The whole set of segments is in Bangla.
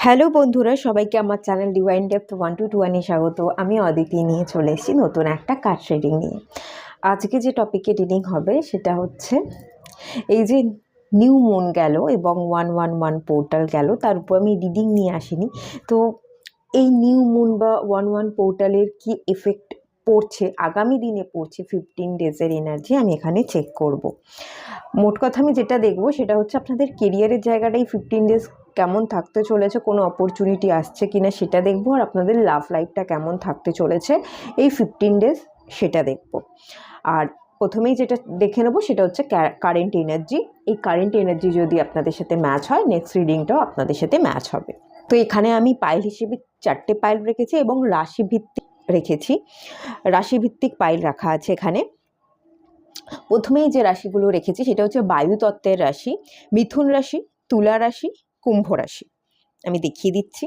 হ্যালো বন্ধুরা, সবাইকে আমার চ্যানেল ডিভাইন ডেপথ 1 to 2 স্বাগত। আমি অদিতি নিয়ে চলে এসেছি নতুন একটা কার্ড রিডিং নিয়ে। আজকে যে টপিকে রিডিং হবে সেটা হচ্ছে এই যে নিউ মুন গেল এবং 111 পোর্টাল গেল, তার উপর আমি রিডিং নিয়ে আসিনি। তো এই নিউ মুন বা 111 পোর্টালের কি এফেক্ট পড়ছে, আগামী দিনে পড়ছে 15 ডেজের এনার্জি আমি এখানে চেক করব। মোট কথা আমি যেটা দেখব সেটা হচ্ছে আপনাদের কেরিয়ারের জায়গাটাই 15 ডেজ কেমন থাকতে চলেছে, কোনো অপরচুনিটি আসছে কিনা সেটা দেখব, আর আপনাদের লাভ লাইফটা কেমন থাকতে চলেছে এই 15 ডেজ সেটা দেখব। আর প্রথমেই যেটা দেখে নেবো সেটা হচ্ছে কারেন্ট এনার্জি। এই কারেন্ট এনার্জি যদি আপনাদের সাথে ম্যাচ হয়, নেক্সট রিডিংটাও আপনাদের সাথে ম্যাচ হবে। তো এখানে আমি পাইল হিসেবে 4টে পাইল রেখেছি এবং রাশিভিত্তিক রেখেছি, রাশিভিত্তিক পাইল রাখা আছে এখানে। প্রথমেই যে রাশিগুলো রেখেছি সেটা হচ্ছে বায়ুতত্ত্বের রাশি, মিথুন রাশি, তুলা রাশি, কুম্ভ রাশি। আমি দেখিয়ে দিচ্ছি,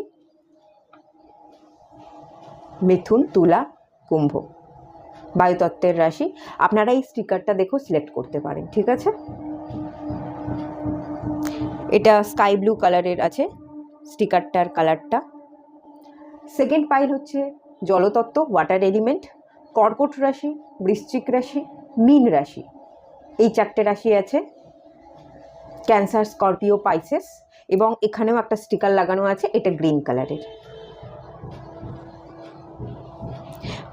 মিথুন, তুলা, কুম্ভ বায়ুতত্ত্বের রাশি। আপনারা এই স্টিকারটা দেখো সিলেক্ট করতে পারেন, ঠিক আছে? এটা স্কাই ব্লু কালারের আছে স্টিকারটার কালারটা। সেকেন্ড পাইল হচ্ছে জলতত্ত্ব, ওয়াটার এলিমেন্ট, কর্কট রাশি, বৃশ্চিক রাশি, মীন রাশি। এই 4টে রাশি আছে, ক্যান্সার, স্করপিও, পাইসেস, এবং এখানেও একটা স্টিকার লাগানো আছে, এটা গ্রিন কালারের।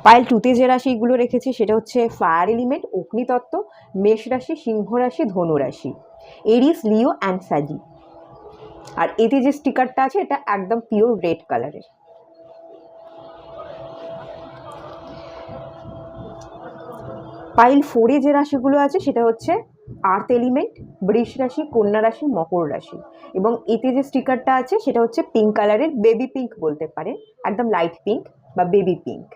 পাইল 2তে যে রাশিগুলো রেখেছি সেটা হচ্ছে ফায়ার এলিমেন্ট, অগ্নিতত্ত্ব, মেষ রাশি, সিংহ রাশি, ধনু রাশি, এরিস, লিও অ্যান্ড স্যাজি। আর এতে যে স্টিকারটা আছে এটা একদম পিওর রেড কালারের। পাইল 4এ যে রাশিগুলো আছে সেটা হচ্ছে আর্থ এলিমেন্ট, বৃষ রাশি, কন্যা রাশি, মকর রাশি, এবং এতে যে স্টিকারটা আছে সেটা হচ্ছে পিঙ্ক কালারের, বেবি পিঙ্ক বলতে পারেন, একদম লাইট পিঙ্ক বা বেবি পিঙ্ক।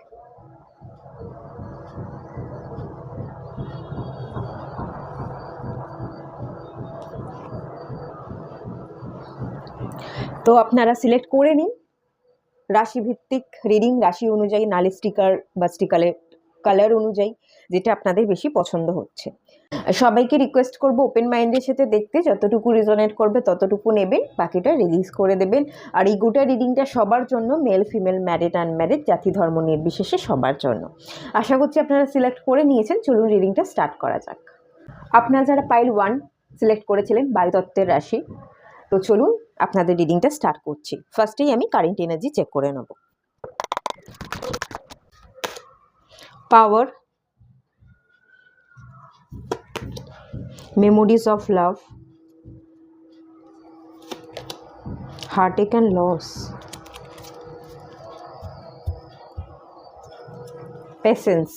তো আপনারা সিলেক্ট করে নিন রাশিভিত্তিক রিডিং, রাশি অনুযায়ী, নালে স্টিকার বা স্টিকারের কালার অনুযায়ী যেটা আপনাদের বেশি পছন্দ হচ্ছে। সবাইকে রিকোয়েস্ট করব ওপেন মাইন্ডের সাথে দেখতে, যতটুকু রিজনেট করবে ততটুকু নেবেন, বাকিটা রিলিজ করে দেবেন। আর এই গোটা রিডিংটা সবার জন্য, মেল ফিমেল, ম্যারিড আনম্যারিড, জাতি ধর্ম নির্বিশেষে সবার জন্য। আশা করছি আপনারা সিলেক্ট করে নিয়েছেন। চলুন রিডিংটা স্টার্ট করা যাক। আপনারা যারা পাইল 1 সিলেক্ট করেছিলেন, বায়ুতত্ত্বের রাশি, তো চলুন আপনাদের রিডিংটা স্টার্ট করছি। ফার্স্টেই আমি কারেন্ট এনার্জি চেক করে নেব। পাওয়ার, memories of love, heartache and loss, patience,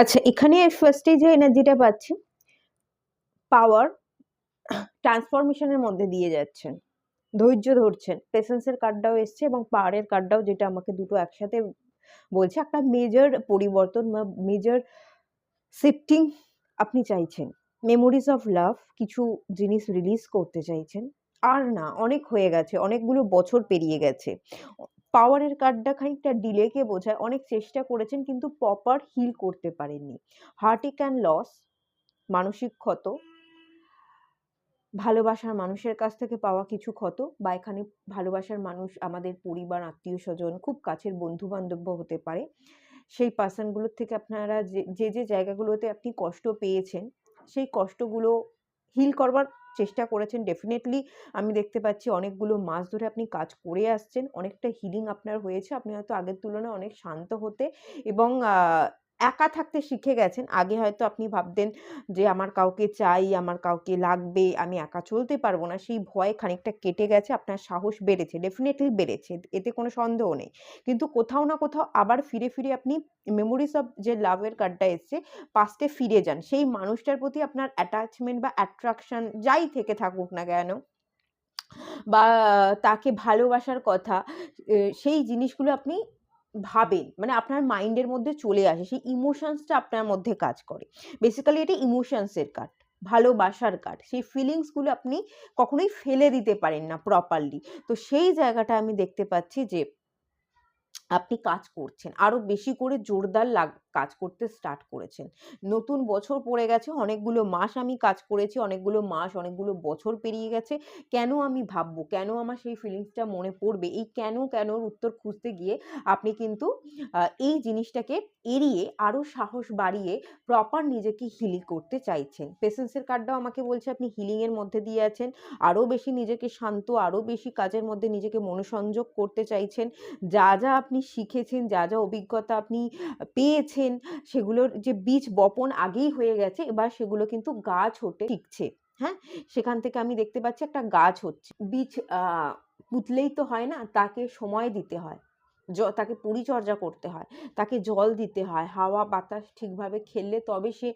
আচ্ছা এখানে ফার্স্টে যে এনার্জিটা পাচ্ছি, পাওয়ার, ট্রান্সফরমেশনের মধ্যে দিয়ে যাচ্ছেন, ধৈর্য ধরছেন, পেশেন্সের কার্ডটাও এসছে এবং পাওয়ারের কার্ডটাও, যেটা আমাকে দুটো একসাথে বলছে। একটা মেজর পরিবর্তন বা মেজর শিফটিং আপনি চাইছেন। মেমোরিজ অফ লাভ, কিছু জিনিস রিলিজ করতে চাইছেন। আর না, অনেক হয়ে গেছে, অনেকগুলো বছর পেরিয়ে গেছে। পাওয়ারের কার্ডটা খানিকটা ডিলেকে বোঝায়, অনেক চেষ্টা করেছেন কিন্তু প্রপার হিল করতে পারেননি। হার্টেক অ্যান্ড লস, মানসিক ক্ষত, ভালোবাসার মানুষের কাছ থেকে পাওয়া কিছু ক্ষত, বা এখানে ভালোবাসার মানুষ আমাদের পরিবার, আত্মীয় স্বজন, খুব কাছের বন্ধু বান্ধব হতে পারে। সেই পার্সনগুলোর থেকে আপনারা যে জায়গাগুলোতে আপনি কষ্ট পেয়েছেন সেই কষ্টগুলো হিল করবার চেষ্টা করেছেন। ডেফিনেটলি আমি দেখতে পাচ্ছি অনেকগুলো মাস ধরে আপনি কাজ করে আসছেন, অনেকটা হিলিং আপনার হয়েছে। আপনি হয়তো আগের তুলনায় অনেক শান্ত হতে এবং একা থাকতে শিখে গেছেন। আগে হয়তো আপনি ভাবতেন যে আমার কাউকে চাই, আমার কাউকে লাগবে, আমি একা চলতে পারবো না, সেই ভয় খানিকটা কেটে গেছে, আপনার সাহস বেড়েছে, ডেফিনেটলি বেড়েছে, এতে কোনো সন্দেহ নেই। কিন্তু কোথাও না কোথাও আবার ফিরে ফিরে আপনি মেমোরিজ অফ যে লাভের কার্ডটা এসছে, পাস্টে ফিরে যান। সেই মানুষটার প্রতি আপনার অ্যাটাচমেন্ট বা অ্যাট্রাকশন যাই থেকে থাকুক না কেন, বা তাকে ভালোবাসার কথা, সেই জিনিসগুলো আপনি ভাবেন, মানে আপনার মাইন্ডের মধ্যে চলে আসে, সেই ইমোশনসটা আপনার মধ্যে কাজ করে। বেসিক্যালি এটা ইমোশনসের কার্ড, ভালোবাসার কার্ড। সেই ফিলিংসগুলো আপনি কখনোই ফেলে দিতে পারেন না প্রপারলি। তো সেই জায়গাটা আমি দেখতে পাচ্ছি যে আপনি কাজ করছেন, আরো বেশি করে জোরদার কাজ করতে স্টার্ট করেছেন। নতুন বছর পড়ে গেছে, অনেকগুলো মাস আমি কাজ করেছি, অনেকগুলো মাস, অনেকগুলো বছর পেরিয়ে গেছে। কেন আমি ভাববো? কেন আমার সেই ফিলিংসটা মনে পড়বে? এই কেনর উত্তর খুঁজতে গিয়ে আপনি কিন্তু এই জিনিসটাকে এড়িয়ে আরো সাহস বাড়িয়ে প্রপার নিজেকে হিল করতে চাইছেন। পেশেন্সের কার্ডটাও আমাকে বলছে আপনি হিলিং এর মধ্যে দিয়ে আছেন। আরো বেশি নিজেকে শান্ত, আরো বেশি কাজের মধ্যে নিজেকে মনোসংযোগ করতে চাইছেন। যা আপনি শিখেছেন, যা অভিজ্ঞতা আপনি পেয়েছেন, সেগুলোর যে বীজ বপন আগেই হয়ে গেছে, এবার সেগুলো কিন্তু গাছ হতে শিখছে। হ্যাঁ? সেখান থেকে আমি দেখতে পাচ্ছি একটা গাছ হচ্ছে। বীজ পুঁতলেই তো হয় না, তাকে সময় দিতে হয়। তাকে পরিচর্যা করতে হয়, তাকে জল দিতে হয়, হাওয়া বাতাস ঠিকভাবে খেললে তবে সে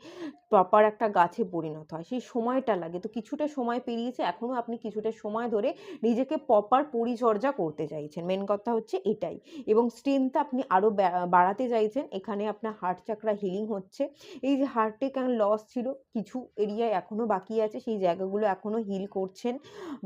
প্রপার একটা গাছে পরিণত হয়। সেই সময়টা লাগে। তো কিছুটা সময় পেরিয়েছে, এখনো আপনি কিছুটা সময় ধরে নিজেকে প্রপার পরিচর্যা করতে চাইছেন। মেন কথা হচ্ছে এটাই। এবং স্ট্রেংথটা আপনি আরো বাড়াতে চাইছেন। এখানে আপনার হার্ট চাকরা হিলিং হচ্ছে। এই যে হার্টে কেন লস ছিল, কিছু এরিয়ায় এখনো বাকি আছে, সেই জায়গাগুলো এখনো হিল করছেন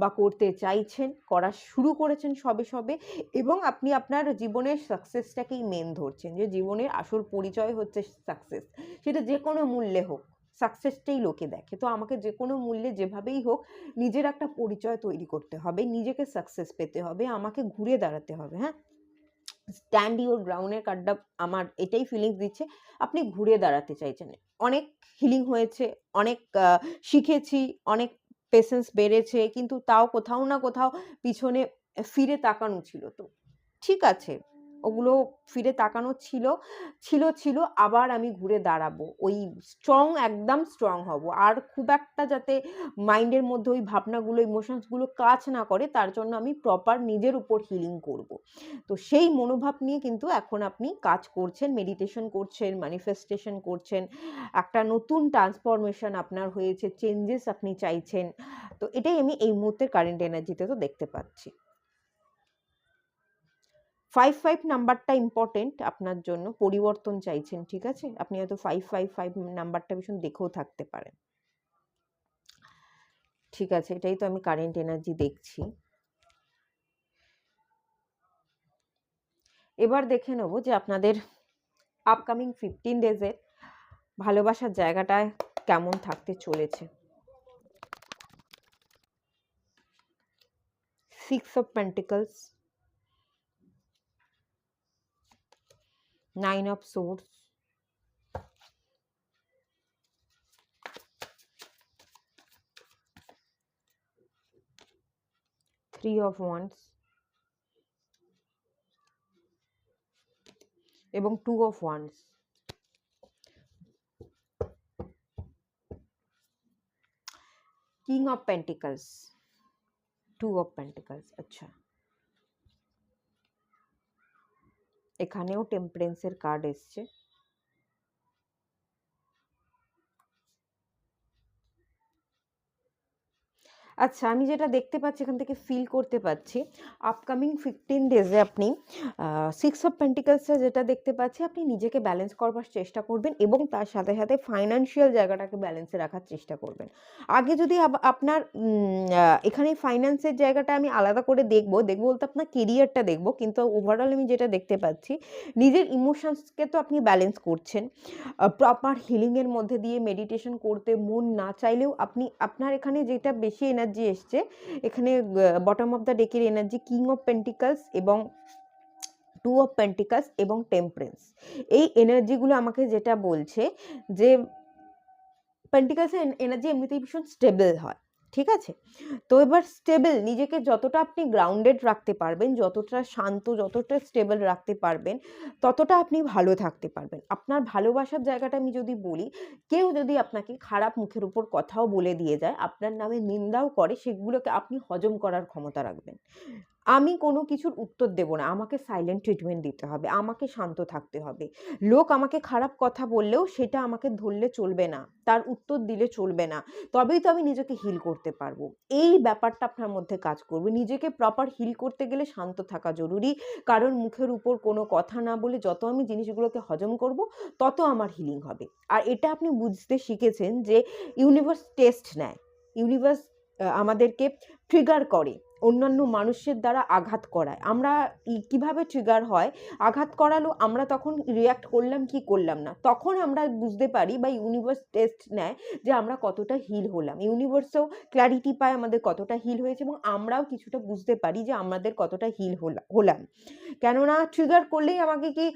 বা করতে চাইছেন, করা শুরু করেছেন সবে এবং আপনি আপনার জীবনের সাকসেসটাকেই মেন ধরছেন, যে জীবনের আসল পরিচয় হচ্ছে সাকসেস। সেটা যে কোনো মূল্যে হোক, সাকসেসটাই লোকে দেখে। তো আমাকে যে কোনো মূল্যে যেভাবেই হোক নিজের একটা পরিচয় তৈরি করতে হবে, নিজেকে সাকসেস পেতে হবে, আমাকে ঘুরে দাঁড়াতে হবে। হ্যাঁ, স্ট্যান্ড ইউর গ্রাউন্ডের কার্ডটা আমার এটাই ফিলিংস দিচ্ছে, আপনি ঘুরে দাঁড়াতে চাইছেন। অনেক হিলিং হয়েছে, অনেক শিখেছি, অনেক পেশেন্স বেড়েছে, কিন্তু তাও কোথাও না কোথাও পিছনে ফিরে তাকানো ছিল। তো ঠিক আছে, ওগুলো ফিরে তাকানো ছিল, আবার আমি ঘুরে দাঁড়াবো। ওই একদম স্ট্রং হব। আর খুব একটা যাতে মাইন্ডের মধ্যে ওই ভাবনাগুলো, ইমোশনসগুলো কাজ না করে, তার জন্য আমি প্রপার নিজের উপর হিলিং করব। তো সেই মনোভাব নিয়ে কিন্তু এখন আপনি কাজ করছেন, মেডিটেশন করছেন, ম্যানিফেস্টেশন করছেন, একটা নতুন ট্রান্সফরমেশন আপনার হয়েছে, চেঞ্জেস আপনি চাইছেন। তো এটাই আমি এই মুহূর্তের কারেন্ট এনার্জিতে তো দেখতে পাচ্ছি। 5 নাম্বারটা ইম্পর্টেন্ট আপনার জন্য, পরিবর্তন চাইছেন, ঠিক আছে? আপনি হয়তো 5 নাম্বারটা ভীষণ দেখেও থাকতে পারেন। ঠিক আছে, এটাই তো আমি কারেন্ট এনার্জি দেখছি। এবার দেখে নেব যে আপনাদের আপকামিং 15 ডেজের ভালোবাসার জায়গাটায় কেমন থাকতে চলেছে। 6 of pentacles, 9 of swords, 3 of wands এবং 2 of wands. King of pentacles, 2 of pentacles. আচ্ছা, এখানেও টেম্পারেন্সের কার্ড এসছে। আচ্ছা, আমি যেটা দেখতে পাচ্ছি, এখান থেকে ফিল করতে পাচ্ছি, আপকামিং 15 ডেজে আপনি 6 অফ পেন্টিকলসে যেটা দেখতে পাচ্ছি, আপনি নিজেকে ব্যালেন্স করবার চেষ্টা করবেন এবং তার সাথে ফাইন্যান্সিয়াল জায়গাটাকে ব্যালেন্সে রাখার চেষ্টা করবেন। আগে যদি আপনার এখানে ফাইন্যান্সের জায়গাটা আমি আলাদা করে দেখবো বলতে আপনার কেরিয়ারটা দেখবো, কিন্তু ওভারঅল আমি যেটা দেখতে পাচ্ছি, নিজের ইমোশনসকে তো আপনি ব্যালেন্স করছেন। প্রপার হিলিংয়ের মধ্যে দিয়ে মেডিটেশন করতে মন না চাইলেও আপনার এখানে যেটা বেশি এনার্জি এসছে, এখানে বটম অফ দ্য ডেকের এনার্জি কিং অফ পেন্টিকলস এবং 2 অফ পেন্টিকলস এবং টেম্পারেন্স। এই এনার্জিগুলো আমাকে যেটা বলছে যে পেন্টিকলসের এনার্জি এমনিতেই ভীষণ স্টেবল হয়, ঠিক আছে? তো এবার স্টেবল, নিজেকে যতটা আপনি গ্রাউন্ডেড রাখতে পারবেন, যতটা শান্ত, যতটা স্টেবল রাখতে পারবেন, ততটা আপনি ভালো থাকতে পারবেন। আপনার ভালোবাসার জায়গাটা আমি যদি বলি, কেউ যদি আপনাকে খারাপ মুখের উপর কথাও বলে দিয়ে যায়, আপনার নামে নিন্দাও করে, সেগুলোকে আপনি হজম করার ক্ষমতা রাখবেন। আমি কোনো কিছুর উত্তর দেব না, আমাকে সাইলেন্ট ট্রিটমেন্ট দিতে হবে, আমাকে শান্ত থাকতে হবে। লোক আমাকে খারাপ কথা বললেও সেটা আমাকে ধরলে চলবে না, তার উত্তর দিলে চলবে না, তবেই তো আমি নিজেকে হিল করতে পারবো। এই ব্যাপারটা আপনার মধ্যে কাজ করবে। নিজেকে প্রপার হিল করতে গেলে শান্ত থাকা জরুরি, কারণ মুখের উপর কোনো কথা না বলে যত আমি জিনিসগুলোকে হজম করব, তত আমার হিলিং হবে। আর এটা আপনি বুঝতে শিখেছেন যে ইউনিভার্স টেস্ট নেয়, ইউনিভার্স আমাদেরকে ট্রিগার করে, অন্যান্য মানুষের দ্বারা আঘাত করায়। আমরা কিভাবে ট্রিগার হয়, আঘাত করালো আমরা তখন রিঅ্যাক্ট করলাম কি করলাম না, তখন আমরা বুঝতে পারি বা ইউনিভার্স টেস্ট নেয় যে আমরা কতটা হিল হলাম। ইউনিভার্সও ক্ল্যারিটি পায় আমাদের কতটা হিল হয়েছে, এবং আমরাও কিছুটা বুঝতে পারি যে আমাদের কতটা হিল হলাম। কেননা ট্রিগার করলেই আমাকে কি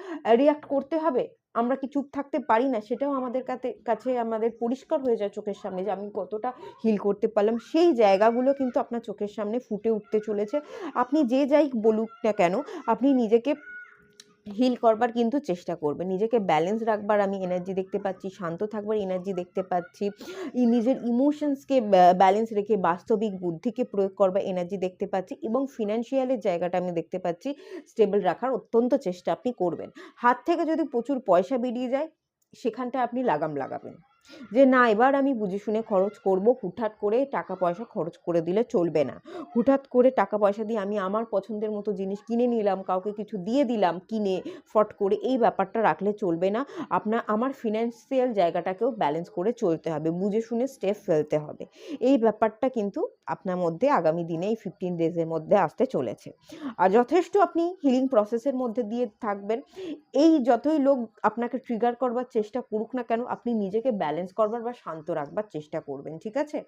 রিঅ্যাক্ট করতে হবে? আমরা কি চুপ থাকতে পারি না? সেটাও আমাদের কাছে আমাদের পরিষ্কার হয়ে যায় চোখের সামনে যে আমি কতটা হিল করতে পারলাম। সেই জায়গাগুলো কিন্তু আপনার চোখের সামনে ফুটে উঠতে চলেছে। আপনি যে যাই বলুক না কেন, আপনি নিজেকে হিল করবার কিন্তু চেষ্টা করবেন। নিজেকে ব্যালেন্স রাখবার আমি এনার্জি দেখতে পাচ্ছি, শান্ত থাকবার এনার্জি দেখতে পাচ্ছি, নিজের ইমোশনসকে ব্যালেন্স রেখে বাস্তবিক বুদ্ধিকে প্রয়োগ করবার এনার্জি দেখতে পাচ্ছি, এবং ফিনান্সিয়ালের জায়গাটা আমি দেখতে পাচ্ছি স্টেবল রাখার অত্যন্ত চেষ্টা আপনি করবেন। হাত থেকে যদি প্রচুর পয়সা বেরিয়ে যায়, সেখানটা আপনি লাগাম লাগাবেন যে না, এবার আমি বুঝে শুনে খরচ করব। হুটহাট করে টাকা পয়সা খরচ করে দিলে চলবে না। হুটহাট করে টাকা পয়সা দিয়ে আমি আমার পছন্দের মতো জিনিস কিনে নিলাম, কাউকে কিছু দিয়ে দিলাম কিনে ফট করে, এই ব্যাপারটা রাখলে চলবে না। আমার ফিনান্সিয়াল জায়গাটাকেও ব্যালেন্স করে চলতে হবে, বুঝে শুনে স্টেপ ফেলতে হবে। এই ব্যাপারটা কিন্তু আপনার মধ্যে আগামী দিনে এই 15 ডেজের মধ্যে আসতে চলেছে। আর যথেষ্ট আপনি হিলিং প্রসেসের মধ্যে দিয়ে থাকবেন। এই যতই লোক আপনাকে ট্রিগার করবার চেষ্টা করুক না কেন, আপনি নিজেকে ব্যালেন্স করবার বা শান্ত রাখবার চেষ্টা করবেন, ঠিক আছে?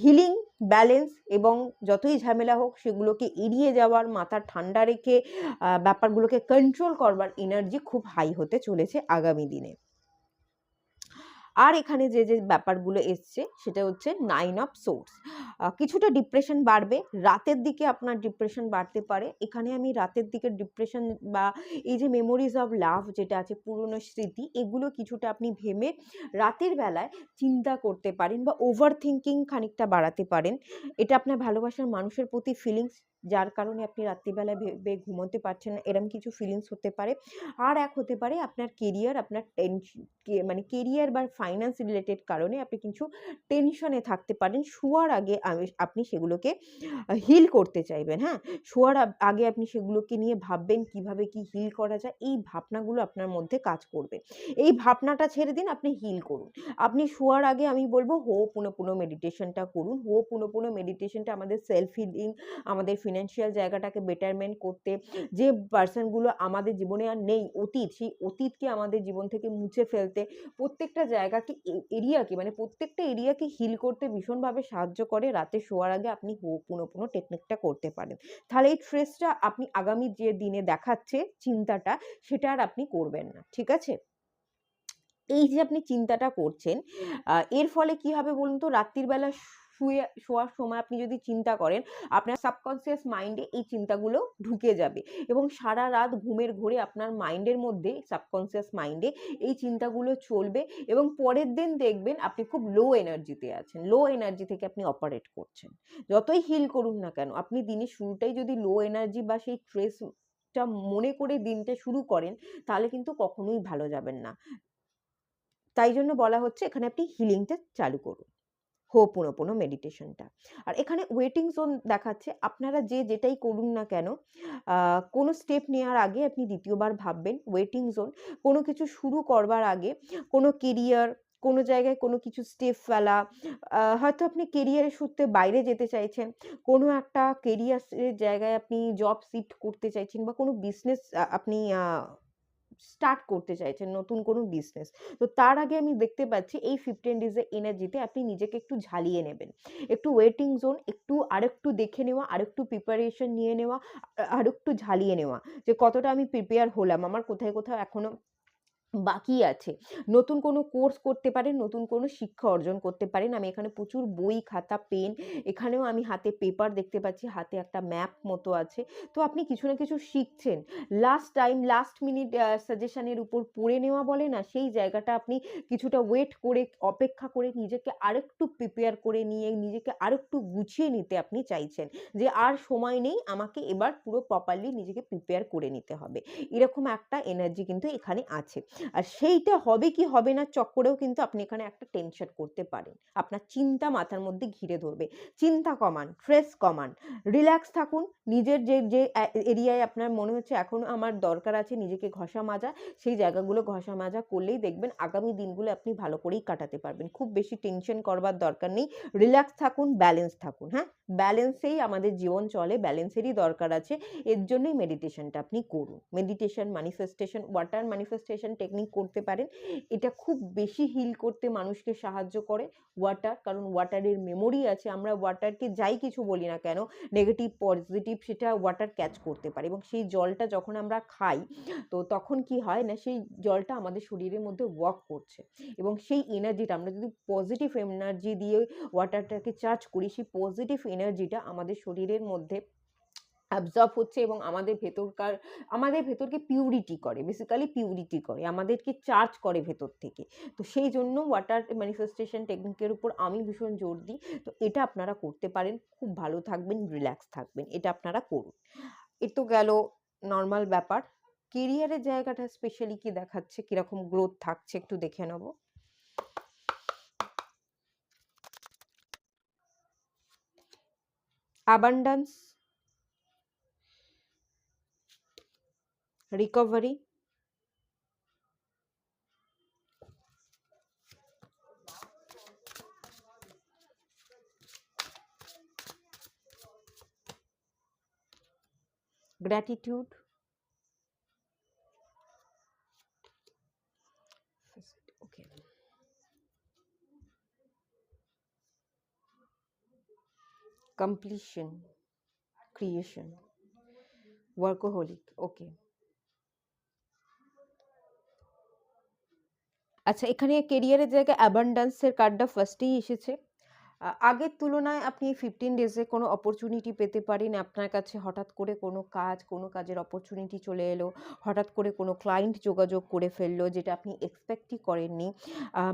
হিলিং, ব্যালেন্স এবং যতই ঝামেলা হোক সেগুলোকে এড়িয়ে যাওয়ার, মাথা ঠান্ডা রেখে ব্যাপারগুলোকে কন্ট্রোল করবার এনার্জি খুব হাই হতে চলেছে আগামী দিনে। আর এখানে যে ব্যাপারগুলো এসছে সেটা হচ্ছে 9 অফ সোর্স। কিছুটা ডিপ্রেশন বাড়বে, রাতের দিকে আপনার ডিপ্রেশন বাড়তে পারে। এখানে আমি রাতের দিকে ডিপ্রেশন বা এই যে মেমোরিজ অফ লাভ যেটা আছে, পুরনো স্মৃতি, এগুলো কিছুটা আপনি ভেবে রাতের বেলায় চিন্তা করতে পারেন বা ওভার থিঙ্কিং খানিকটা বাড়াতে পারেন। এটা আপনার ভালোবাসার মানুষের প্রতি ফিলিংস, যার কারণে আপনি রাত্রিবেলায় ভেবে ঘুমোতে পারছেন না, এরম কিছু ফিলিংস হতে পারে। আর এক হতে পারে আপনার কেরিয়ার, আপনার মানে কেরিয়ার বা ফাইন্যান্স রিলেটেড কারণে আপনি কিছু টেনশনে থাকতে পারেন। শোয়ার আগে আপনি সেগুলোকে হিল করতে চাইবেন। হ্যাঁ, শোয়ার আগে আপনি সেগুলোকে নিয়ে ভাববেন কিভাবে কি হিল করা যায়। এই ভাবনাগুলো আপনার মধ্যে কাজ করবে। এই ভাবনাটা ছেড়ে দিন, আপনি হিল করুন। আপনি শোয়ার আগে আমি বলবো হো'ওপনোপনো মেডিটেশনটা করুন। হো'ওপনোপনো মেডিটেশনটা আমাদের সেলফ হিলিং, আমাদের ফিনান্সিয়াল জায়গাটাকে বেটারমেন্ট করতে, যে পার্সনগুলো আমাদের জীবনে আর নেই, অতীত, সেই অতীতকে আমাদের জীবন থেকে মুছে ফেলতে, প্রত্যেকটা জায়গাকে এরিয়াকে মানে প্রত্যেকটা এরিয়াকে হিল করতে ভীষণভাবে সাহায্য করে। রাতে শোয়ার আগে আপনি হো'ওপনোপনো টেকনিকটা করতে পারেন। তাহলে এই স্ট্রেসটা আপনি আগামী যে দিনে দেখাচ্ছে চিন্তাটা, সেটা আর আপনি করবেন না, ঠিক আছে? এই যে আপনি চিন্তাটা করছেন, এর ফলে কি হবে বলুন তো? রাত্রির বেলা শোয়ার সময় আপনি যদি চিন্তা করেন, আপনার সাবকনসিয়াস মাইন্ডে এই চিন্তাগুলো ঢুকে যাবে, এবং সারা রাত ঘুমের ঘোরে আপনার মাইন্ডের মধ্যে, সাবকনসিয়াস মাইন্ডে এই চিন্তাগুলো চলবে, এবং পরের দিন দেখবেন আপনি খুব লো এনার্জিতে আছেন, লো এনার্জি থেকে আপনি অপারেট করছেন। যতই হিল করুন না কেন, আপনি দিনের শুরুটাই যদি লো এনার্জি বা সেই স্ট্রেসটা মনে করে দিনটা শুরু করেন, তাহলে কিন্তু কখনোই ভালো যাবেন না। তাই জন্য বলা হচ্ছে এখানে আপনি হিলিংটা চালু করুন, হো'ওপনোপনো মেডিটেশনটা। আর এখানে ওয়েটিং জোন দেখাচ্ছে। আপনারা যেটাই করুন না কেন, কোনো স্টেপ নেওয়ার আগে আপনি দ্বিতীয়বার ভাববেন। ওয়েটিং জোন, কোনো কিছু শুরু করবার আগে, কোনো কেরিয়ার, কোনো জায়গায় কোনো কিছু স্টেপ ফেলা, হয়তো আপনি কেরিয়ারের সূত্রে বাইরে যেতে চাইছেন, কোনো একটা কেরিয়ারের জায়গায় আপনি জব শিফট করতে চাইছেন, বা কোনো বিজনেস আপনি স্টার্ট করতে চাইছেন, নতুন কোনো বিজনেস। তো তার আগে আমি দেখতে পাচ্ছি এই 15 ডেজের এনার্জিতে আপনি নিজেকে একটু ঝালিয়ে নেবেন। একটু ওয়েটিং জোন, আরেকটু দেখে নেওয়া, আরেকটু প্রিপারেশন নিয়ে নেওয়া, আরেকটু ঝালিয়ে নেওয়া যে কতটা আমি প্রিপেয়ার হলাম, আমার কোথায় কোথাও এখনো বাকি আছে। নতুন কোনো কোর্স করতে পারেন, নতুন কোনো শিক্ষা অর্জন করতে পারেন। আমি এখানে প্রচুর বই, খাতা, পেন, এখানেও আমি হাতে পেপার দেখতে পাচ্ছি, হাতে একটা ম্যাপ মতো আছে। তো আপনি কিছু না কিছু শিখছেন। লাস্ট মিনিট সাজেশনের উপর পড়ে নেওয়া বলে না, সেই জায়গাটা আপনি কিছুটা ওয়েট করে, অপেক্ষা করে নিজেকে আরেকটু প্রিপেয়ার করে নিয়ে, নিজেকে আরেকটু গুছিয়ে নিতে আপনি চাইছেন যে আর সময় নেই, আমাকে এবার পুরো প্রপারলি নিজেকে প্রিপেয়ার করে নিতে হবে। এরকম একটা এনার্জি কিন্তু এখানে আছে। আর সেইটা হবে কি হবে না চক্করেও কিন্তু আপনি এখানে একটা টেনশন করতে পারেন। আপনার চিন্তা মাথার মধ্যে ঘিরে ধরবে। চিন্তা কমান, স্ট্রেস কমান, রিল্যাক্স থাকুন। নিজের যে এরিয়ায় আপনার মনে হচ্ছে এখনো আমার দরকার আছে নিজেকে ঘষা মাজা, সেই জায়গাগুলো ঘষা মাজা করলেই দেখবেন আগামী দিনগুলো আপনি ভালো করেই কাটাতে পারবেন। খুব বেশি টেনশন করবার দরকার নেই। রিল্যাক্স থাকুন, ব্যালেন্স থাকুন, হ্যাঁ? ব্যালেন্সেই আমাদের জীবন চলে, ব্যালেন্সেরই দরকার আছে। এর জন্যই মেডিটেশনটা আপনি করুন। Meditation, manifestation, water manifestation technique করতে পারেন। এটা খুব বেশি হিল করতে মানুষকে সাহায্য করে ওয়াটার, কারণ ওয়াটারের মেমোরি আছে। আমরা ওয়াটারকে যাই কিছু বলি না কেন, নেগেটিভ পজিটিভ সেটা ওয়াটার ক্যাচ করতে পারে, এবং সেই জলটা যখন আমরা খাই তো তখন কি হয় না, সেই জলটা আমাদের শরীরের মধ্যে ওয়ার্ক করছে, এবং সেই এনার্জিটা আমরা যদি পজিটিভ এনার্জি দিয়ে ওয়াটারটাকে চার্জ করি, সেই পজিটিভ এনার্জিটা আমাদের শরীরের মধ্যে অ্যাবজর্ব হচ্ছে এবং আমাদের ভেতরকে পিউরিটি করে, বেসিক্যালি পিউরিটি করে, আমাদেরকে চার্জ করে ভেতর থেকে। তো সেই জন্য ওয়াটার ম্যানিফেস্টেশন টেকনিকের উপর আমি ভীষণ জোর দিই। তো এটা আপনারা করতে পারেন, খুব ভালো থাকবেন, রিল্যাক্স থাকবেন, এটা আপনারা করুন। এ তো গেল নর্মাল ব্যাপার। কেরিয়ারের জায়গাটা স্পেশালি কি দেখাচ্ছে, কিরকম গ্রোথ থাকছে একটু দেখে নেব। অ্যাবান্ডান্স, রিকভারি, গ্র্যাটিটিউড, ওকে, completion, creation, workaholic, ওকে। আচ্ছা, এখানে কেরিয়ারের জায়গায় অ্যাবান্ডান্সের কার্ডটা ফার্স্টেই এসেছে। আগের তুলনায় আপনি 15 ডেজে কোনো অপরচুনিটি পেতে পারেন। আপনার কাছে হঠাৎ করে কোনো কাজের অপরচুনিটি চলে এলো, হঠাৎ করে কোনো ক্লায়েন্ট যোগাযোগ করে ফেললো যেটা আপনি এক্সপেক্টই করেননি।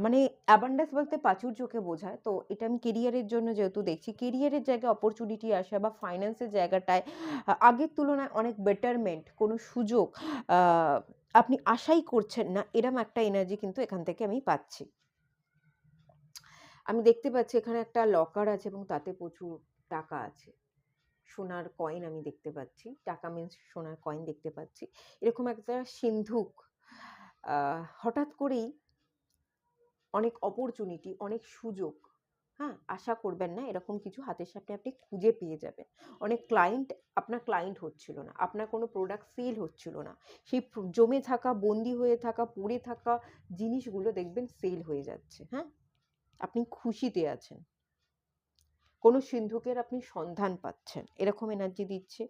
মানে অ্যাবান্ডেন্স বলতে প্রাচুর্যকে বোঝায়। তো এটা আমি কেরিয়ারের জন্য যেহেতু দেখছি, কেরিয়ারের জায়গায় অপরচুনিটি আসা বা ফাইন্যান্সের জায়গাটায় আগের তুলনায় অনেক বেটারমেন্ট, কোনো সুযোগ আ আপনি আশাই করছেন না, এরম একটা এনার্জি কিন্তু এখান থেকে আমি পাচ্ছি। আমি দেখতে পাচ্ছি এখানে একটা লকার আছে এবং তাতে প্রচুর টাকা আছে। সোনার কয়েন আমি দেখতে পাচ্ছি। টাকা মিন্স সোনার কয়েন দেখতে পাচ্ছি। এরকম একটা সিন্ধুক, হঠাৎ করেই অনেক অপরচুনিটি, অনেক সুযোগ, হ্যাঁ? আশা করবেন না এরকম কিছু হাতের সামনে আপনি খুঁজে পেয়ে যাবেন। অনেক ক্লায়েন্ট, আপনার ক্লায়েন্ট হচ্ছিল না। আপনার কোনো প্রোডাক্ট সেল হচ্ছিল না। সেই জমে থাকা, বন্দী হয়ে থাকা, পড়ে থাকা জিনিসগুলো দেখবেন সেল হয়ে যাচ্ছে, হ্যাঁ? আপনি খুশিতে আছেন। কোনো সিন্ধুকের আপনি সন্ধান পাচ্ছেন, এরকম এনার্জি দিচ্ছে।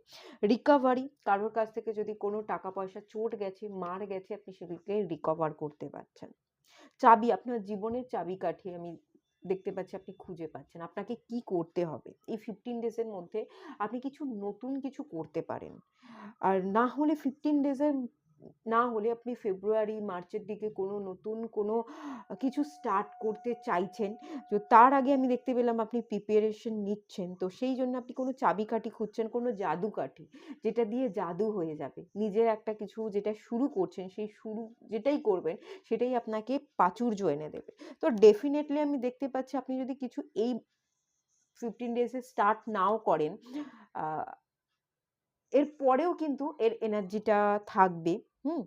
রিকভারি, কারোর কাছ থেকে যদি কোনো টাকা পয়সা চোট গেছে, মার গেছে, আপনি সেগুলোকে রিকভার করতে পারছেন। চাবি, আপনার জীবনের চাবিকাঠি আমি দেখতে পাচ্ছি আপনি খুঁজে পাচ্ছেন। আপনাকে কি করতে হবে? এই 15 ডেজের মধ্যে আপনি নতুন কিছু করতে পারেন। আর না হলে 15 ডেজের না হলে আপনি ফেব্রুয়ারি, মার্চের দিকে নতুন কিছু স্টার্ট করতে চাইছেন। তো তার আগে আমি দেখতে পেলাম আপনি প্রিপারেশন নিচ্ছেন। তো সেই জন্য আপনি কোনো চাবিকাঠি খুঁজছেন, কোনো জাদুকাঠি, যেটা দিয়ে জাদু হয়ে যাবে। নিজের একটা কিছু যেটা শুরু করছেন, সেই শুরু যেটাই করবেন, সেটাই আপনাকে প্রাচুর্য এনে দেবে। তো ডেফিনিটলি আমি দেখতে পাচ্ছি আপনি যদি কিছু এই 15 ডেজে স্টার্ট নাও করেন, আ এর পরেও কিন্তু এর এনার্জিটা থাকবে। হুম?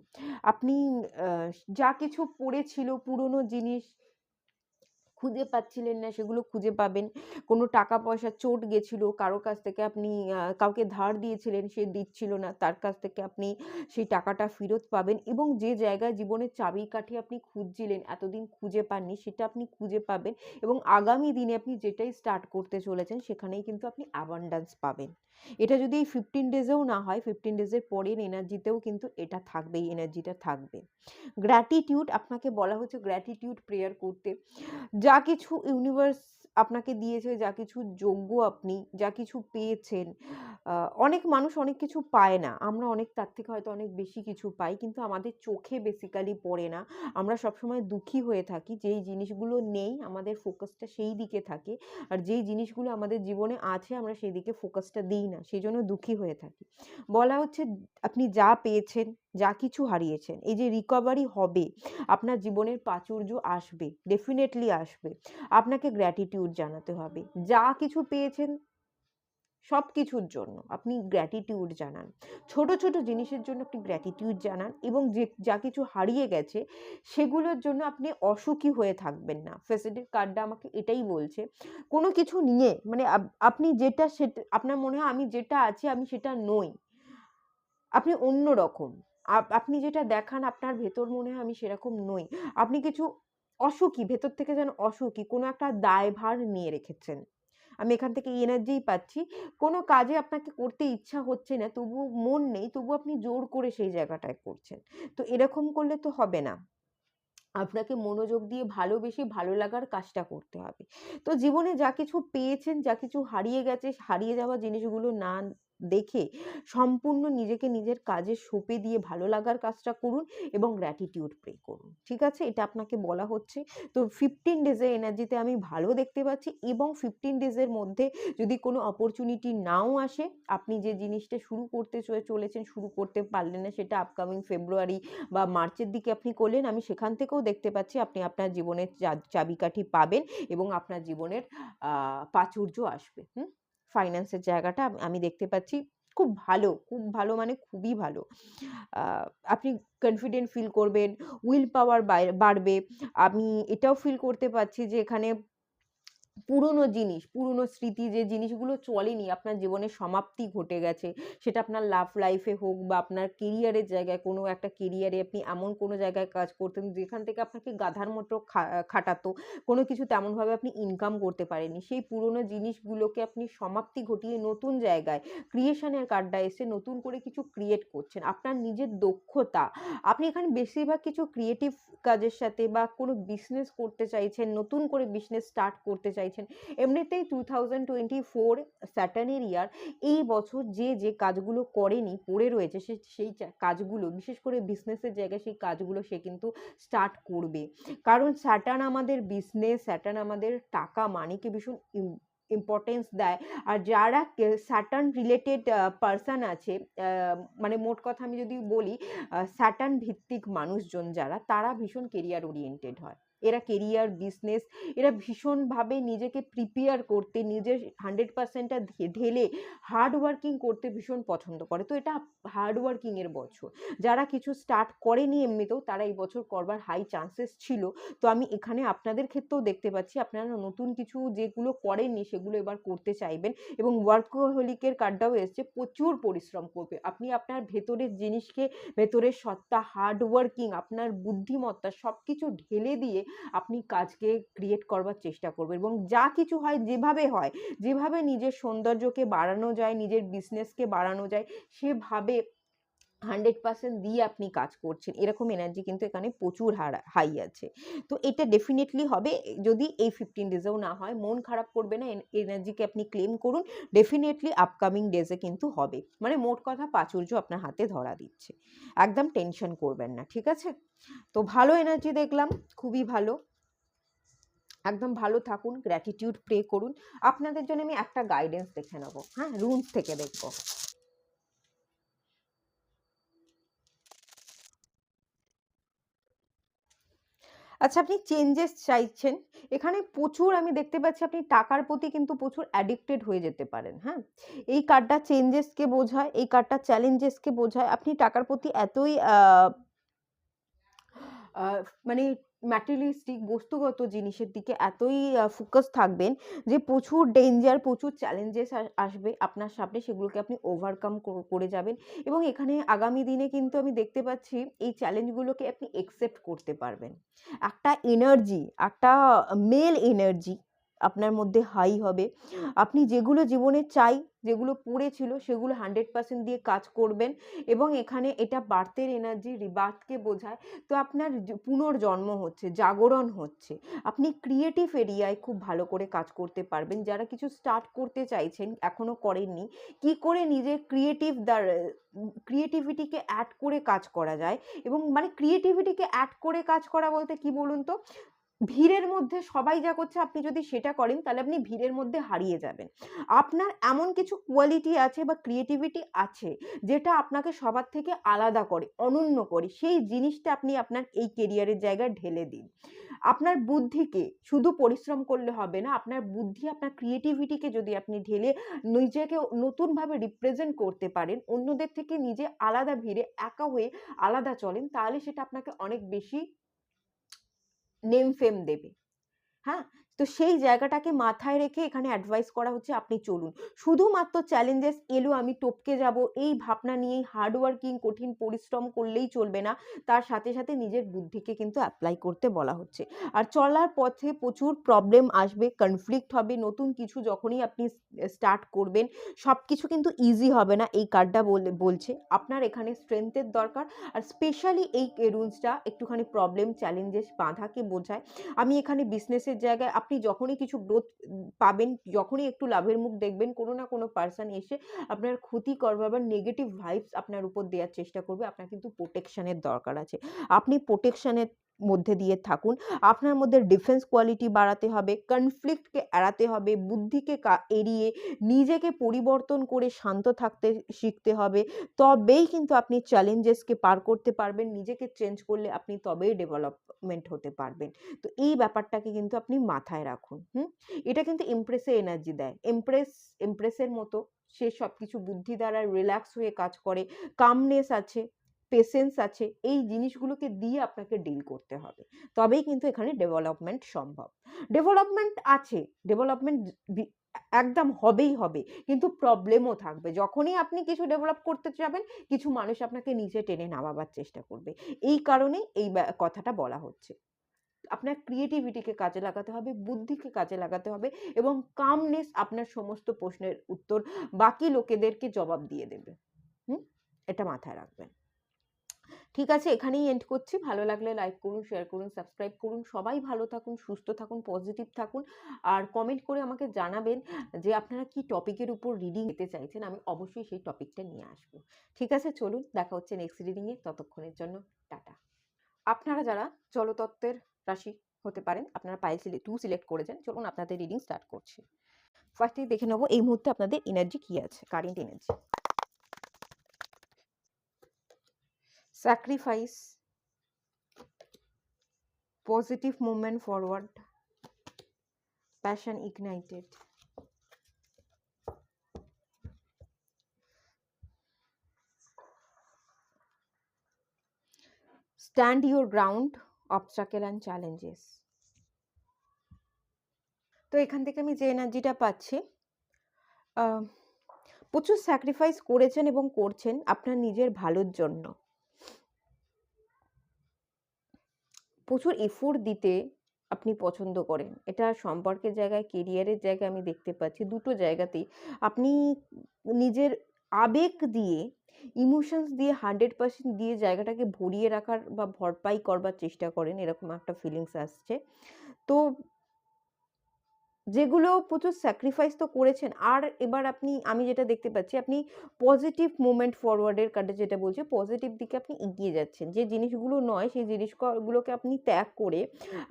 আপনি আ যা কিছু পড়েছিল, পুরনো জিনিস খুঁজে পাচ্ছিলেন না, সেগুলো খুঁজে পাবেন। কোনো টাকা পয়সা চোট গেছিল, কারো কাছ থেকে আপনি কাউকে ধার দিয়েছিলেন, সে দিচ্ছিল না, তার কাছ থেকে আপনি সেই টাকাটা ফেরত পাবেন, এবং যে জায়গায় জীবনের চাবিকাঠি আপনি খুঁজছিলেন, এতদিন খুঁজে পাননি, সেটা আপনি খুঁজে পাবেন, এবং আগামী দিনে আপনি যেটাই স্টার্ট করতে চলেছেন, সেখানেই কিন্তু আপনি অ্যাবান্ড্যান্স পাবেন। এটা যদি এই 15 ডেজেও না হয়, 15 ডেজের পরের এনার্জিতেও কিন্তু এটা থাকবে, এই এনার্জিটা থাকবে। গ্র্যাটিটিউড, আপনাকে বলা হচ্ছে গ্র্যাটিটিউড প্রেয়ার করতে। যা কিছু ইউনিভার্স আপনাকে দিয়েছে, যা কিছু যোগ্য আপনি, যা কিছু পেয়েছেন, অনেক মানুষ অনেক কিছু পায় না। আমরা অনেক তার থেকে হয়তো অনেক বেশি কিছু পাই। কিন্তু আমাদের চোখে বেসিক্যালি পড়ে না। আমরা সবসময় দুঃখী হয়ে থাকি। যেই জিনিসগুলো নেই আমাদের ফোকাসটা সেই দিকে থাকে। আর যেই জিনিসগুলো আমাদের জীবনে আছে আমরা সেই দিকে ফোকাসটা দিই না। সেজন্য দুঃখী হয়ে থাকি। বলা হচ্ছে আপনি যা পেয়েছেন, যা কিছু হারিয়েছেন, এই যে রিকভারি হবে, আপনার জীবনের প্রাচুর্য আসবে, ডেফিনিটলি আসবে। আপনাকে গ্র্যাটিটিউড জানাতে হবে। যা কিছু পেয়েছেন সবকিছুর জন্য আপনি গ্র্যাটিটিউড জানান। ছোট, ছোট জিনিসের জন্য আপনি গ্র্যাটিটিউড জানান এবং যা কিছু হারিয়ে গেছে সেগুলোর জন্য আপনি অসুখী হয়ে থাকবেন না। ফেসিলিটি কার্ডটা আমাকে এটাই বলছে। কোনো কিছু নিয়ে মানে আপনি যেটা সেটা আপনার মনে হয় আমি যেটা আছি আমি সেটা নই। আপনি অন্যরকম। আপনি যেটা দেখান আপনার ভেতর মনে হয় আমি সেরকম নই। আপনি কিছু অসুখী, ভেতর থেকে যেন অসুখী, কোনো একটা দায়ভার নিয়ে রেখেছেন। আমি এখান থেকে এই এনার্জিই পাচ্ছি। কোনো কাজে আপনাকে করতে ইচ্ছা হচ্ছে না, তবুও মন নেই, তবুও আপনি জোর করে সেই জায়গাটায় করছেন। তো এরকম করলে তো হবে না। আপনাকে মনোযোগ দিয়ে ভালোবেসে ভালো লাগার কাজটা করতে হবে। তো জীবনে যা কিছু পেয়েছেন, যা কিছু হারিয়ে গেছে, হারিয়ে যাওয়া জিনিসগুলো না দেখে সম্পূর্ণ নিজেকে নিজের কাজে সঁপে দিয়ে ভালো লাগার কাজটা করুন এবং গ্র্যাটিটিউড প্রে করুন। ঠিক আছে? এটা আপনাকে বলা হচ্ছে। তো 15 ডেজের এনার্জিতে আমি ভালো দেখতে পাচ্ছি এবং 15 ডেজের মধ্যে যদি কোনো অপরচুনিটি নাও আসে, আপনি যে জিনিসটা শুরু করতে চলেছেন, শুরু করতে পারলেন না, সেটা আপকামিং ফেব্রুয়ারি বা মার্চের দিকে আপনি করলেন, আমি সেখান থেকেও দেখতে পাচ্ছি আপনি আপনার জীবনের চাবিকাঠি পাবেন এবং আপনার জীবনের প্রাচুর্য আসবে। ফাইন্যান্সের জায়গাটা আমি দেখতে পাচ্ছি খুব ভালো, খুব ভালো মানে খুবই ভালো। আ আপনি কনফিডেন্ট ফিল করবেন, উইল পাওয়ার বাড়বে। আমি এটাও ফিল করতে পারছি যে এখানে পুরনো জিনিস, পুরনো স্মৃতি, যে জিনিসগুলো চলেনি, আপনার জীবনে সমাপ্তি ঘটে গেছে। সেটা আপনার লাভ লাইফে হোক বা আপনার কেরিয়ারের জায়গায়, কোনো একটা কেরিয়ারে আপনি এমন কোনো জায়গায় কাজ করতেন যেখান থেকে আপনাকে গাধার মতো খাটাতো। কোনো কিছু তেমনভাবে আপনি ইনকাম করতে পারেননি। সেই পুরনো জিনিসগুলোকে আপনি সমাপ্তি ঘটিয়ে নতুন জায়গায় ক্রিয়েশন এর কার্ডটা এসে নতুন করে কিছু ক্রিয়েট করছেন। আপনার নিজের দক্ষতা, আপনি এখানে বেশিরভাগ কিছু ক্রিয়েটিভ কাজের সাথে বা কোনো বিজনেস করতে চাইছেন, নতুন করে বিজনেস স্টার্ট করতে চাইছেন। এমনিতেই 2024 স্যাটার্নের ইয়ার। এই বছর যে কাজগুলো করেনি, পড়ে রয়েছে সেই কাজগুলো, বিশেষ করে বিজনেসের জায়গায় সেই কাজগুলো সে কিন্তু স্টার্ট করবে। কারণ স্যাটার্ন আমাদের বিজনেস, স্যাটার্ন আমাদের টাকা মানিকে ভীষণ ইম্পর্টেন্স দেয়। আর যারা স্যাটার্ন রিলেটেড পারসন আছে, মানে মোট কথা আমি যদি বলি, স্যাটার্ন ভিত্তিক মানুষজন যারা, তারা ভীষণ কেরিয়ার ওরিয়েন্টেড হয়। এরা কেরিয়ার, বিজনেস, এরা ভীষণভাবে নিজেকে প্রিপেয়ার করতে, নিজের 100% টা ঢেলে হার্ড ওয়ার্কিং করতে ভীষণ পছন্দ করে। তো এটা হার্ড ওয়ার্কিং এর বছর। যারা কিছু স্টার্ট করেনি এমনিতেও, তারা এই বছর করবার হাই চান্সেস ছিল। তো আমি এখানে আপনাদের ক্ষেত্রেও দেখতে পাচ্ছি আপনারা নতুন কিছু যেগুলো করেননি সেগুলো এবার করতে চাইবেন এবং ওয়ার্কহোলিকের কার্ডটাও এসছে, প্রচুর পরিশ্রম করবে। আপনি আপনার ভেতরের জিনিসকে, ভেতরের সত্তা, হার্ড ওয়ার্কিং, আপনার বুদ্ধিমত্তা সবকিছু ঢেলে দিয়ে আপনি কাজকে ক্রিয়েট করবার চেষ্টা করবেন এবং যা কিছু হয়, যেভাবে নিজের সৌন্দর্যকে বাড়ানো যায়, নিজের বিজনেসকে বাড়ানো যায়, সেভাবে 100% দিয়ে আপনি কাজ করছেন। এরকম এনার্জি কিন্তু এখানে প্রচুর হাই আছে। তো এটা ডেফিনিটলি হবে। যদি এই 15 ডেজেও না হয়, মন খারাপ করবে না। এনার্জিকে আপনি ক্লেম করুন। ডেফিনিটলি আপকামিং ডেজে কিন্তু হবে। মানে মোট কথা প্রাচুর্য আপনার হাতে ধরা দিচ্ছে। একদম টেনশন করবেন না। ঠিক আছে? তো ভালো এনার্জি দেখলাম, খুবই ভালো। একদম ভালো থাকুন, গ্র্যাটিটিউড প্রে করুন। আপনাদের জন্য আমি একটা গাইডেন্স দেখে নেব। হ্যাঁ? রুনস থেকে দেখব। আচ্ছা, আপনি চেঞ্জেস চাইছেন। এখানে প্রচুর আমি দেখতে পাচ্ছি আপনি টাকার প্রতি কিন্তু প্রচুর অ্যাডিক্টেড হয়ে যেতে পারেন, হ্যাঁ? এই কার্ডটা চেঞ্জেসকে বোঝায়, এই কার্ডটা চ্যালেঞ্জেসকে বোঝায়। আপনি টাকার প্রতি এতই আ মানে ম্যাটেরিয়ালিস্টিক, বস্তুগত জিনিসের দিকে এতই ফোকাস থাকবেন যে প্রচুর ডেঞ্জার, প্রচুর চ্যালেঞ্জেস আসবে আপনার সামনে, সেগুলোকে আপনি ওভারকাম করে যাবেন এবং এখানে আগামী দিনে কিন্তু আমি দেখতে পাচ্ছি এই চ্যালেঞ্জগুলোকে আপনি একসেপ্ট করতে পারবেন। একটা এনার্জি, একটা মেল এনার্জি আপনার মধ্যে হাই হবে। আপনি যেগুলো জীবনে চাই, যেগুলো পড়েছিল সেগুলো 100% দিয়ে কাজ করবেন এবং এখানে এটা বার্থের এনার্জি, রিবার্থকে বোঝায়। তো আপনার পুনর্জন্ম হচ্ছে, জাগরণ হচ্ছে। আপনি ক্রিয়েটিভ এরিয়ায় খুব ভালো করে কাজ করতে পারবেন। যারা কিছু স্টার্ট করতে চাইছেন, এখনো করেননি, কি করে নিজের ক্রিয়েটিভিটিকে অ্যাড করে কাজ করা যায় এবং মানে ক্রিয়েটিভিটিকে অ্যাড করে কাজ করা বলতে কি বলুন তো? ভিড়ের মধ্যে সবাই যা করছে আপনি যদি সেটা করেন তাহলে আপনি ভিড়ের মধ্যে হারিয়ে যাবেন। আপনার এমন কিছু কোয়ালিটি আছে বা ক্রিয়েটিভিটি আছে যেটা আপনাকে সবার থেকে আলাদা করে, অনন্য করে। সেই জিনিসটা আপনি আপনার এই কেরিয়ারের জায়গায় ঢেলে দিন। আপনার বুদ্ধিকে শুধু পরিশ্রম করলে হবে না, আপনার বুদ্ধি, আপনার ক্রিয়েটিভিটিকে যদি আপনি ঢেলে নিজেকে নতুনভাবে রিপ্রেজেন্ট করতে পারেন, অন্যদের থেকে নিজে আলাদা ভিড়ে একা হয়ে আলাদা চলেন, তাহলে সেটা আপনাকে অনেক বেশি নেম ফেম দেবে। হ্যাঁ? তো সেই জায়গাটাকে মাথায় রেখে এখানে অ্যাডভাইস করা হচ্ছে আপনি চলুন। শুধুমাত্র চ্যালেঞ্জেস এলো আমি টপকে যাবো এই ভাবনা নিয়েই হার্ড ওয়ার্কিং কঠিন পরিশ্রম করলেই চলবে না। তার সাথে, সাথে নিজের বুদ্ধিকে কিন্তু এপ্লাই করতে বলা হচ্ছে। আর চলার পথে প্রচুর প্রবলেম আসবে, কনফ্লিক্ট হবে। নতুন কিছু যখনই আপনি স্টার্ট করবেন সবকিছু কিন্তু ইজি হবে না। এই কার্ডটা বলছে আপনার এখানে স্ট্রেংথের দরকার। আর স্পেশালি এই রুলসটা একটুখানি প্রবলেম, চ্যালেঞ্জেস, বাধাকে বোঝায়। আমি এখানে বিজনেসের জায়গায় আপনি যখনই কিছু গ্রোথ পাবেন, যখনই একটু লাভের মুখ দেখবেন, কোনো না কোনো পার্সন এসে আপনার ক্ষতি করবে বা নেগেটিভ ভাইবস আপনার উপর দেওয়ার চেষ্টা করবে। আপনার কিন্তু প্রোটেকশনের দরকার আছে। আপনি প্রোটেকশনের মধ্যে দিয়ে থাকুন। আপনার মধ্যে ডিফেন্স কোয়ালিটি বাড়াতে হবে, কনফ্লিক্টকে এড়াতে হবে, বুদ্ধিকে এড়িয়ে নিজেকে পরিবর্তন করে শান্ত থাকতে শিখতে হবে। তবেই কিন্তু আপনি চ্যালেঞ্জেসকে পার করতে পারবেন। নিজেকে চেঞ্জ করলে আপনি তবেই ডেভেলপমেন্ট হতে পারবেন। তো এই ব্যাপারটাকে কিন্তু আপনি মাথায় রাখুন। এটা কিন্তু এমপ্রেসে এনার্জি দেয়। এমপ্রেসের মতো সে সবকিছু বুদ্ধি দ্বারা রিল্যাক্স হয়ে কাজ করে, কামনেস আছে, পেশেন্স আছে। এই জিনিসগুলোকে দিয়ে আপনাকে ডিল করতে হবে। তবেই কিন্তু এখানে ডেভেলপমেন্ট সম্ভব। ডেভেলপমেন্ট আছে, ডেভেলপমেন্ট একদম হবেই হবে, কিন্তু প্রবলেমও থাকবে। যখনই আপনি কিছু ডেভেলপ করতে যাবেন, কিছু মানুষ আপনাকে নিচে টেনে নামাবার চেষ্টা করবে। এই কারণেই এই কথাটা বলা হচ্ছে। আপনার ক্রিয়েটিভিটিকে কাজে লাগাতে হবে, বুদ্ধিকে কাজে লাগাতে হবে এবং কামনেস আপনার সমস্ত প্রশ্নের উত্তর বাকি লোকেদেরকে জবাব দিয়ে দেবে। এটা মাথায় রাখবেন। ঠিক আছে, এখানেই এন্ড করছি। ভালো লাগলে লাইক করুন, শেয়ার করুন, সাবস্ক্রাইব করুন। সবাই ভালো থাকুন, সুস্থ থাকুন, পজিটিভ থাকুন। আর কমেন্ট করে আমাকে জানাবেন যে আপনারা কি টপিকের উপর রিডিং নিতে চাইছেন। আমি অবশ্যই সেই টপিকটা নিয়ে আসবো। ঠিক আছে, চলুন, দেখা হচ্ছে নেক্সট রিডিংয়ে। ততক্ষণের জন্য টাটা। আপনারা যারা জলতত্ত্বের রাশি হতে পারেন, আপনারা পাইল 2 সিলেক্ট করেছেন। চলুন আপনাদের রিডিং স্টার্ট করছি। ফার্স্টে দেখে নেব এই মুহূর্তে আপনাদের এনার্জি কি আছে, current energy. Sacrifice, positive movement forward, passion ignited, stand your ground, obstacle and challenges। তো এখান থেকে আমি যে এনার্জিটা পাচ্ছি, প্রচুর স্যাক্রিফাইস করেছেন এবং করছেন আপনার নিজের ভালোর জন্য। প্রচুর এফোর্ট দিতে আপনি পছন্দ করেন। এটা সম্পর্কের জায়গায়, কেরিয়ারের জায়গায় আমি দেখতে পাচ্ছি। দুটো জায়গাতেই আপনি নিজের আবেগ দিয়ে, ইমোশনস দিয়ে 100% দিয়ে জায়গাটাকে ভরিয়ে রাখার বা ভরপাই করবার চেষ্টা করেন, এরকম একটা ফিলিংস আসছে। তো যেগুলো প্রচুর স্যাক্রিফাইস তো করেছেন। আর এবার আমি যেটা দেখতে পাচ্ছি, আপনি পজিটিভ মুভমেন্ট ফরওয়ার্ডের কার্ডে যেটা বলছে, পজিটিভ দিকে আপনি এগিয়ে যাচ্ছেন। যে জিনিসগুলো নয় সেই জিনিসগুলোকে আপনি ত্যাগ করে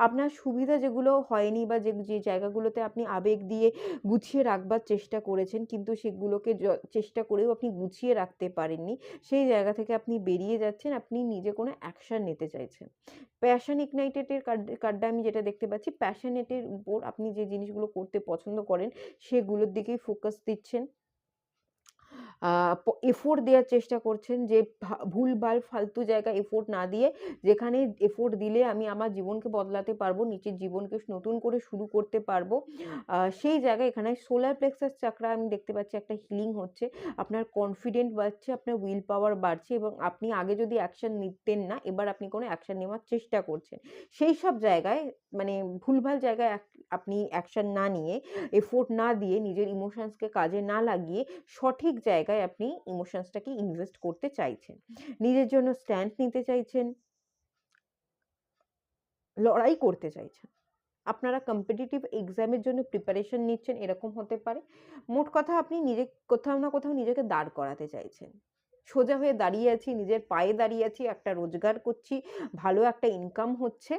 আপনার সুবিধা যেগুলো হয়নি বা যে জায়গাগুলোতে আপনি আবেগ দিয়ে গুছিয়ে রাখবার চেষ্টা করেছেন কিন্তু সেগুলোকে চেষ্টা করেও আপনি গুছিয়ে রাখতে পারেননি, সেই জায়গা থেকে আপনি বেরিয়ে যাচ্ছেন। আপনি নিজে কোনো অ্যাকশন নিতে চাইছেন। প্যাশন ইগনাইটেডের কার্ডটা আমি যেটা দেখতে পাচ্ছি, প্যাশনেটের উপর আপনি যে জিনিসগুলো করতে পছন্দ করেন সেগুলোর দিকেই ফোকাস দিচ্ছেন। এফোর্ট দেওয়ার চেষ্টা করছেন, যে ভুলভাল ফালতু জায়গায় এফোর্ট না দিয়ে যেখানে এফোর্ট দিলে আমি আমার জীবনকে বদলাতে পারবো, নিজের জীবনকে নতুন করে শুরু করতে পারবো, সেই জায়গায় এখানে সোলার প্লেক্সাস চাকরা আমি দেখতে পাচ্ছি একটা হিলিং হচ্ছে, আপনার কনফিডেন্ট বাড়ছে, আপনার উইল পাওয়ার বাড়ছে এবং আপনি আগে যদি অ্যাকশন নিতেন না, এবার আপনি কোনো অ্যাকশন নেওয়ার চেষ্টা করছেন। সেই সব জায়গায় মানে ভুলভাল জায়গায় আপনি অ্যাকশন না নিয়ে, এফোর্ট না দিয়ে, নিজের ইমোশনসকে কাজে না লাগিয়ে সঠিক জায়গায় আপনি ইমোশনসটাকে ইনভেস্ট করতে চাইছেন, নিজের জন্য স্ট্যান্ড নিতে চাইছেন, লড়াই করতে চাইছেন, আপনারা কম্পিটিটিভ এক্সামের জন্য প্রিপারেশন নিচ্ছেন, এরকম হতে পারে। মোট কথা আপনি নিজে কোথাও না কোথাও নিজেকে দাঁড় করাতে চাইছেন, সোজা হয়ে দাঁড়িয়ে আছি, নিজের পায়ে দাঁড়িয়ে আছি, একটা রোজগার করছি, ভালো একটা ইনকাম হচ্ছে,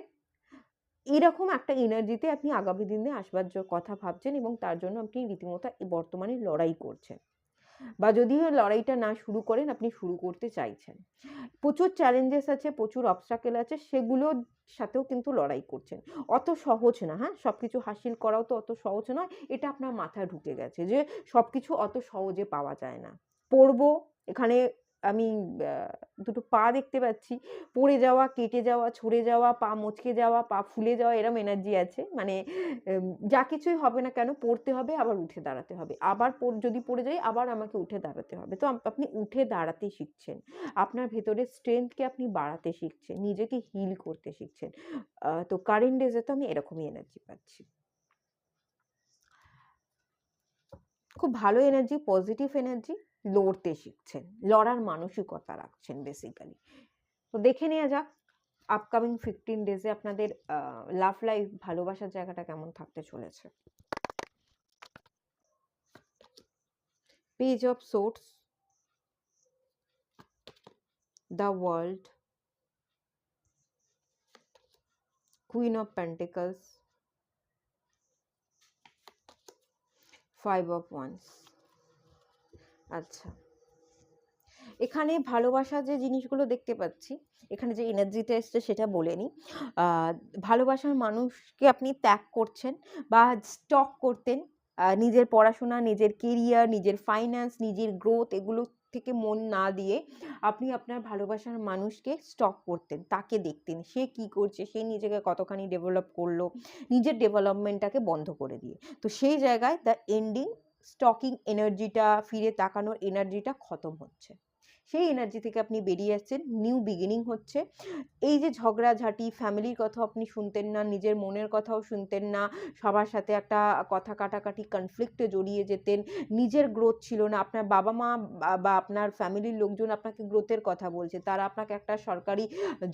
এরকম একটা এনার্জিতে আপনি আগামী দিনে আসবার কথা ভাবছেন এবং তার জন্য আপনি রীতিমতো বর্তমানে লড়াই করছেন, বা যদিও লড়াইটা না শুরু করেন, আপনি শুরু করতে চাইছেন। প্রচুর চ্যালেঞ্জেস আছে, প্রচুর অবস্ট্রাকেল আছে, সেগুলোর সাথেও কিন্তু লড়াই করছেন। অত সহজ না, হ্যাঁ, সবকিছু হাসিল করাও তো অত সহজ নয়, এটা আপনার মাথায় ঢুকে গেছে যে সবকিছু অত সহজে পাওয়া যায় না। পড়বো, এখানে আমি দুটো পা দেখতে পাচ্ছি, পড়ে যাওয়া, কেটে যাওয়া, ছড়ে যাওয়া, পা মচকে যাওয়া, পা ফুলে যাওয়া, এরম এনার্জি আছে। মানে যা কিছুই হবে না কেন পড়তে হবে, আবার উঠে দাঁড়াতে হবে, আবার যদি পড়ে যাই আবার আমাকে উঠে দাঁড়াতে হবে। তো আপনি উঠে দাঁড়াতে শিখছেন, আপনার ভেতরের স্ট্রেংথকে আপনি বাড়াতে শিখছেন, নিজেকে হিল করতে শিখছেন। তো কারেন্ট ডেজে তো আমি এরকমই এনার্জি পাচ্ছি, খুব ভালো এনার্জি, পজিটিভ এনার্জি, লড়তে শিখছেন, লড়ার মানসিকতা রাখছেন বেসিক্যালি। তো দেখে নেওয়া যাক আপকামিং 15 ডেজে আপনাদের লাভ লাইফ, ভালোবাসার জায়গাটা কেমন থাকতে চলেছে। Page of swords, the world, queen of pentacles, 5 of wands. আচ্ছা, এখানে ভালোবাসার যে জিনিসগুলো দেখতে পাচ্ছি, এখানে যে এনার্জিটা এসছে সেটা বলে নিই। ভালোবাসার মানুষকে আপনি ত্যাগ করছেন বা স্টক করতেন, নিজের পড়াশোনা, নিজের কেরিয়ার, নিজের ফাইন্যান্স, নিজের গ্রোথ, এগুলো থেকে মন না দিয়ে আপনি আপনার ভালোবাসার মানুষকে স্টক করতেন, তাকে দেখতেন সে কি করছে, সে নিজেকে কতখানি ডেভেলপ করলো, নিজের ডেভেলপমেন্টটাকে বন্ধ করে দিয়ে। তো সেই জায়গায় দ্য এন্ডিং স্টকিং এনার্জিটা, ফিরে তাকানোর এনার্জিটা খতম হচ্ছে, সেই এনার্জি থেকে আপনি বেরিয়ে আসছেন, নিউ বিগিনিং হচ্ছে। এই যে ঝগড়াঝাঁটি, ফ্যামিলির কথা আপনি শুনতেন না, নিজের মনের কথাও শুনতেন না, সবার সাথে একটা কথা কাটাকাটি, কনফ্লিক্টে জড়িয়ে যেতেন, নিজের গ্রোথ ছিল না, আপনার বাবা মা বা আপনার ফ্যামিলির লোকজন আপনাকে গ্রোথের কথা বলছে, তারা আপনাকে একটা সরকারি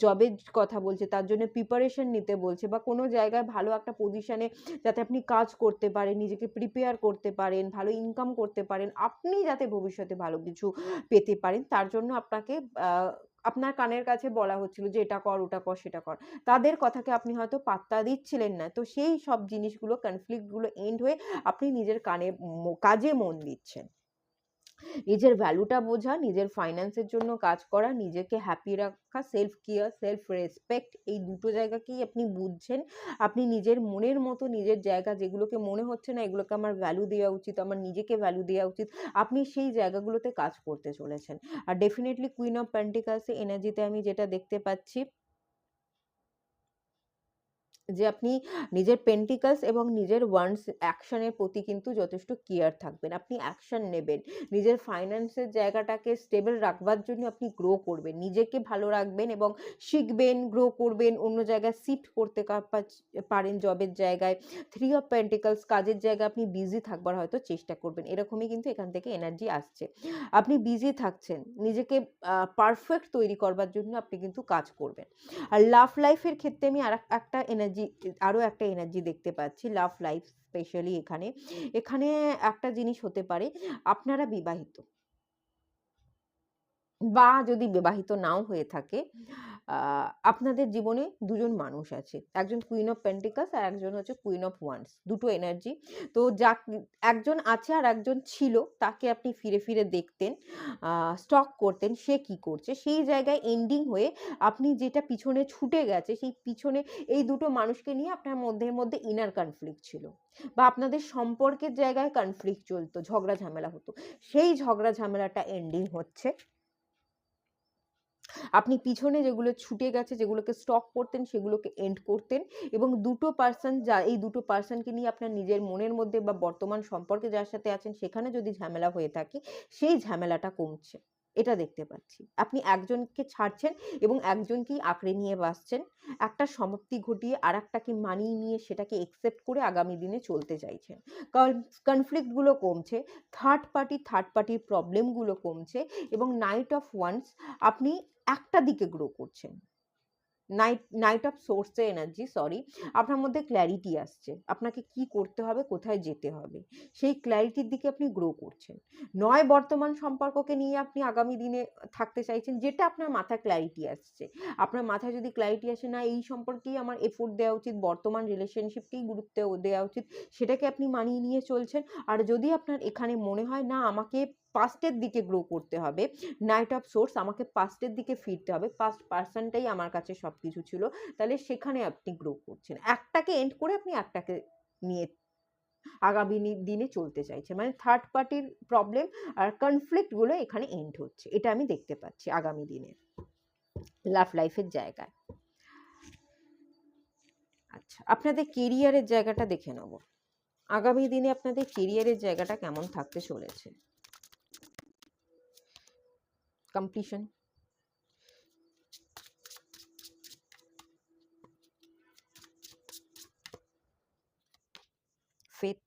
জবের কথা বলছে, তার জন্য প্রিপারেশন নিতে বলছে, বা কোনো জায়গায় ভালো একটা পজিশনে যাতে আপনি কাজ করতে পারেন, নিজেকে প্রিপেয়ার করতে পারেন, ভালো ইনকাম করতে পারেন, আপনি যাতে ভবিষ্যতে ভালো কিছু পেতে পারেন, তার জন্য আপনাকে আপনার কানের কাছে বলা হচ্ছিল যে এটা কর, ওটা কর, সেটা কর, তাদের কথাকে আপনি হয়তো পাত্তা দিচ্ছিলেন না। তো সেই সব জিনিসগুলো, কনফ্লিক্টগুলো এন্ড হয়ে আপনি নিজের কাজে মন দিচ্ছেন, নিজের ভ্যালুটা বোঝা, নিজের ফাইন্যান্সের জন্য কাজ করা, নিজেকে হ্যাপি রাখা, সেলফ কেয়ার, সেলফ রেসপেক্ট, এই দুটো জায়গাকেই আপনি বুঝছেন। আপনি নিজের মনের মতো নিজের জায়গা, যেগুলোকে মনে হচ্ছে না এগুলোকে আমার ভ্যালু দেওয়া উচিত, আমার নিজেকে ভ্যালু দেওয়া উচিত, আপনি সেই জায়গাগুলোতে কাজ করতে চলেছেন। আর ডেফিনেটলি কুইন অফ পেন্টিকলসের এনার্জিতে আমি যেটা দেখতে পাচ্ছি, যে আপনি নিজের পেন্টিকলস এবং নিজের ওয়ান্স অ্যাকশনের প্রতি কিন্তু যথেষ্ট কেয়ার থাকবেন, আপনি অ্যাকশন নেবেন, নিজের ফাইন্যান্সের জায়গাটাকে স্টেবল রাখবার জন্য আপনি গ্রো করবেন, নিজেকে ভালো রাখবেন এবং শিখবেন, গ্রো করবেন, অন্য জায়গায় শিফট করতে পারেন জবের জায়গায়। 3 অফ পেন্টিকলস, কাজের জায়গায় আপনি বিজি থাকবার হয়তো চেষ্টা করবেন, এরকমই কিন্তু এখান থেকে এনার্জি আসছে। আপনি বিজি থাকছেন, নিজেকে পারফেক্ট তৈরি করবার জন্য আপনি কিন্তু কাজ করবেন। আর লাভ লাইফের ক্ষেত্রে আমি আরো একটা এনার্জি দেখতে পাচ্ছি, লাভ লাইফ স্পেশালি এখানে এখানে একটা জিনিস হতে পারে, আপনারা বিবাহিত, বা যদি বিবাহিত নাও হয়ে থাকে, আপনাদের জীবনে দুজন মানুষ আছে। একজন কুইন অফ পেন্টিকলস আর একজন হচ্ছে কুইন অফ ওয়ান্ডস। দুটো এনার্জি। তো একজন আছে আর একজন ছিল, তাকে আপনি ফিরে, ফিরে দেখতেন, স্টক করতেন সে কি করছে। সেই জায়গায় এন্ডিং হয়ে আপনি যেটা পিছনে ছুটে গেছে, সেই পিছনে এই দুটো মানুষকে নিয়ে আপনার মধ্যে ইনার কনফ্লিক্ট ছিল। বা আপনাদের সম্পর্কের জায়গায় কনফ্লিক্ট চলতো, ঝগড়া ঝামেলা হতো। সেই ঝগড়া ঝামেলাটা এন্ডিং হচ্ছে। আপনি পিছনে যেগুলো ছুটে গেছে, যেগুলোকে স্টক করতেন, সেগুলোকে এন্ড করতেন এবং দুটো পার্সন এই দুটো পার্সনকে নিয়ে আপনার নিজের মনের মধ্যে বা বর্তমান সম্পর্কে যার সাথে আছেন সেখানে যদি ঝামেলা হয়ে থাকে, সেই ঝামেলাটা কমছে। এটা দেখতে পাচ্ছি। আপনি একজনকে ছাড়ছেন এবং একজনকেই আঁকড়ে নিয়ে বাঁচছেন। একটা সমাপ্তি ঘটিয়ে আরেকটাকে মানিয়ে নিয়ে সেটাকে একসেপ্ট করে আগামী দিনে চলতে চাইছেন। কনফ্লিক্টগুলো কমছে, থার্ড পার্টির প্রবলেমগুলো কমছে এবং নাইট অফ ওয়ান্স আপনি একটা দিকে গ্রো করছেন। Night of swords energy, sorry, আপনার মধ্যে ক্ল্যারিটি আসছে। আপনাকে কি করতে হবে, কোথায় যেতে হবে, সেই ক্ল্যারিটির দিকে আপনি গ্রো করছেন। নয় বর্তমান সম্পর্ককে নিয়ে আপনি আগামী দিনে থাকতে চাইছেন, যেটা আপনার মাথায় ক্ল্যারিটি আসছে। আপনার মাথায় যদি ক্ল্যারিটি আসে না এই সম্পর্কেই আমার এফোর্ট দেওয়া উচিত, বর্তমান রিলেশনশিপকেই গুরুত্ব দেওয়া উচিত, সেটাকে আপনি মানিয়ে নিয়ে চলছেন। আর যদি আপনার এখানে মনে হয় না আমাকে পাস্টের দিকে গ্রো করতে হবে, নাইট অফ সোর্স, আমাকে পাস্টের দিকে ফিরতে হবে, পাস্ট পার্সনটাই আমার কাছে সবকিছু ছিল, তাহলে সেখানে আপনি গ্রো করছেন। একটাকে এন্ড করে আপনি একটাকে নিয়ে আগামী দিনে চলতে চাইছেন। মানে থার্ড পার্টির প্রবলেম আর কনফ্লিক্ট গুলো এখানে এন্ড হচ্ছে, এটা আমি দেখতে পাচ্ছি আগামী দিনে লাভ লাইফের জায়গায়। আচ্ছা, আপনাদের কেরিয়ারের জায়গাটা দেখে নেব। আগামী দিনে আপনাদের কেরিয়ারের জায়গাটা কেমন থাকতে চলেছে। কমপ্লিশন, ফেথ,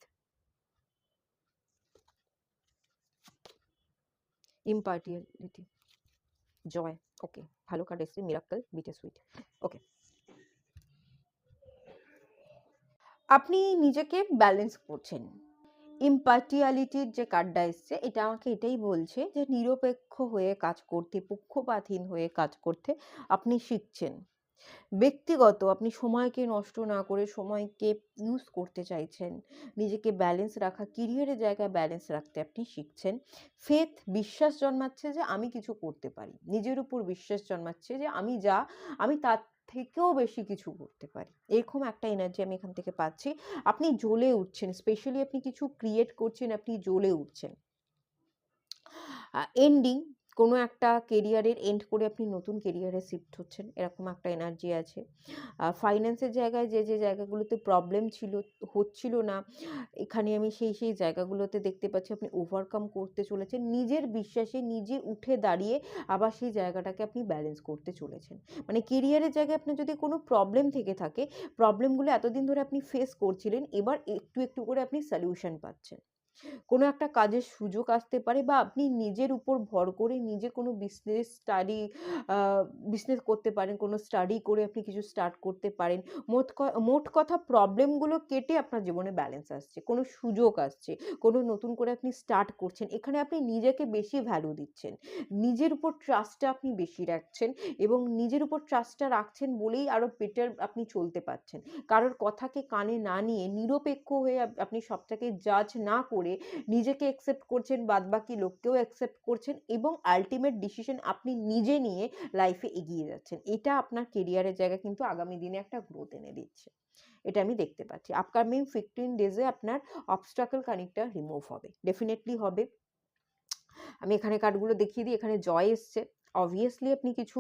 ইম্পার্টিয়ালিটি, জয়। ওকে, ভালো কার্ড এসেছে, মিরাক্কেল, বিটার সুইট। ওকে, আপনি নিজেকে ব্যালেন্স করছেন। ইম্পার্টিয়ালিটির যে কার্ডটা এসছে, এটা আমাকে এটাই বলছে যে নিরপেক্ষ হয়ে কাজ করতে, পক্ষপাতহীন হয়ে কাজ করতে আপনি শিখছেন। ব্যক্তিগত আপনি সময়কে নষ্ট না করে সময়কে ইউজ করতে চাইছেন। নিজেকে ব্যালেন্স রাখা, কেরিয়ারের জায়গায় ব্যালেন্স রাখতে আপনি শিখছেন। ফেথ, বিশ্বাস জন্মাচ্ছে যে আমি কিছু করতে পারি। নিজের উপর বিশ্বাস জন্মাচ্ছে যে আমি তার থেকেও বেশি কিছু করতে পারি। এরকম একটা এনার্জি আমি এখান থেকে পাচ্ছি। আপনি জ্বলে উঠছেন, স্পেশালি আপনি কিছু ক্রিয়েট করছেন, আপনি জ্বলে উঠছেন। এন্ডিং, কোনো একটা কেরিয়ারের এন্ড করে আপনি নতুন কেরিয়ারে শিফট হচ্ছেন, এরকম একটা এনার্জি আছে। ফাইন্যান্সের জায়গায় যে জায়গাগুলোতে প্রবলেম হচ্ছিল না, এখানে আমি সেই জায়গাগুলোতে দেখতে পাচ্ছি আপনি ওভারকাম করতে চলেছেন। নিজের বিশ্বাসে নিজে উঠে দাঁড়িয়ে আবার সেই জায়গাটাকে আপনি ব্যালেন্স করতে চলেছেন। মানে কেরিয়ারের জায়গায় আপনার যদি কোনো প্রবলেম থেকে থাকে, প্রবলেমগুলো এতদিন ধরে আপনি ফেস করছিলেন, এবার একটু একটু করে আপনি সলিউশন পাচ্ছেন। কোনো একটা কাজের সুযোগ আসতে পারে বা আপনি নিজের উপর ভর করে নিজে কোনো বিজনেস করতে পারেন, কোনো স্টাডি করে আপনি কিছু স্টার্ট করতে পারেন। মোট কথা প্রবলেমগুলো কেটে আপনার জীবনে ব্যালেন্স আসছে, কোনো সুযোগ আসছে, কোনো নতুন করে আপনি স্টার্ট করছেন। এখানে আপনি নিজেকে বেশি ভ্যালু দিচ্ছেন, নিজের উপর ট্রাস্টটা আপনি বেশি রাখছেন এবং নিজের উপর ট্রাস্টটা রাখছেন বলেই আরও বেটার আপনি চলতে পারছেন। কারোর কথাকে কানে না নিয়ে নিরপেক্ষ হয়ে আপনি সবটাকে জাজ না করে নিজেকে অ্যাকসেপ্ট করছেন, বাদবাকি লোককেও অ্যাকসেপ্ট করছেন এবং আলটিমেট ডিসিশন আপনি নিজে নিয়ে লাইফে এগিয়ে যাচ্ছেন। এটা আপনার কেরিয়ারের জায়গায় কিন্তু আগামী দিনে একটা গ্রোথ এনে দিচ্ছে, এটা আমি দেখতে পাচ্ছি। আপকামিং 15 ডেজে আপনার অবস্ট্রাকল খানিকটা রিমুভ হবে, ডেফিনেটলি হবে। আমি এখানে কার্ডগুলো দেখিয়ে দিই, এখানে জয় এসছে। অবভিয়াসলি আপনি কিছু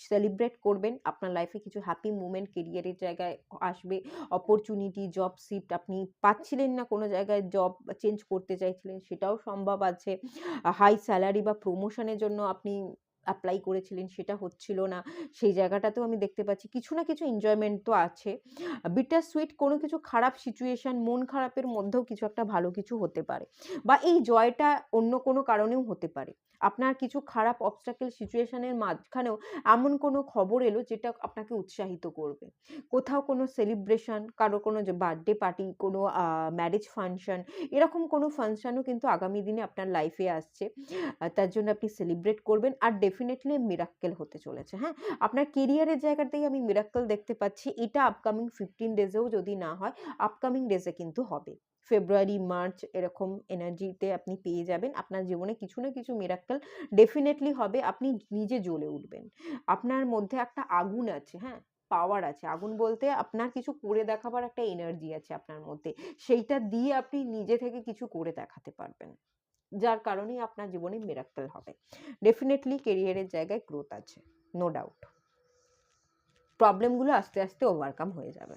সেলিব্রেট করবেন, আপনার লাইফে কিছু হ্যাপি মুমেন্ট কেরিয়ারের জায়গায় আসবে। অপরচুনিটি, জব শিফট, আপনি পাচ্ছিলেন না, কোনো জায়গায় জব চেঞ্জ করতে চাইছিলেন, সেটাও সম্ভব আছে। হাই স্যালারি বা প্রমোশনের জন্য আপনি অ্যাপ্লাই করেছিলেন, সেটা হচ্ছিল না, সেই জায়গাটাতেও আমি দেখতে পাচ্ছি কিছু না কিছু এনজয়মেন্ট তো আছে। বিটার সুইট, কোনো কিছু খারাপ সিচুয়েশন, মন খারাপের মধ্যেও কিছু একটা ভালো কিছু হতে পারে বা এই জয়টা অন্য কোনো কারণেও হতে পারে। আপনার কিছু খারাপ অবস্ট্রাকল সিচুয়েশনের মাঝখানেও এমন কোনো খবর এলো যেটা আপনাকে উৎসাহিত করবে। কোথাও কোনো সেলিব্রেশন, কারো কোনো বার্থডে পার্টি, কোনো ম্যারেজ ফাংশন, এরকম কোনো ফাংশনও কিন্তু আগামী দিনে আপনার লাইফে আসছে। তার জন্য আপনি সেলিব্রেট করবেন। আর ডেফিনেটলি মিরাক্কেল হতে চলেছে। হ্যাঁ, আপনার কেরিয়ারের জায়গাতেই আমি মিরাক্কেল দেখতে পাচ্ছি। এটা আপকামিং 15 ডেজেও যদি না হয়, আপকামিং ডেজে কিন্তু হবে। ফেব্রুয়ারি, মার্চ এরকম এনার্জিতে আপনি পেয়ে যাবেন। আপনার জীবনে কিছু না কিছু মিরাক্কেল ডেফিনেটলি হবে। আপনি নিজে জ্বলে উঠবেন। আপনার মধ্যে একটা আগুন আছে, হ্যাঁ? পাওয়ার আছে। আগুন বলতে আপনার কিছু করে দেখাবার একটা এনার্জি আছে আপনার মধ্যে। সেইটা দিয়ে আপনি নিজে থেকে কিছু করে দেখাতে পারবেন। যার কারণেই আপনার জীবনে মিরাক্কেল হবে। ডেফিনেটলি কেরিয়ারের জায়গায় গ্রোথ আছে। No doubt. প্রবলেমগুলো আস্তে, আস্তে ওভারকাম হয়ে যাবে।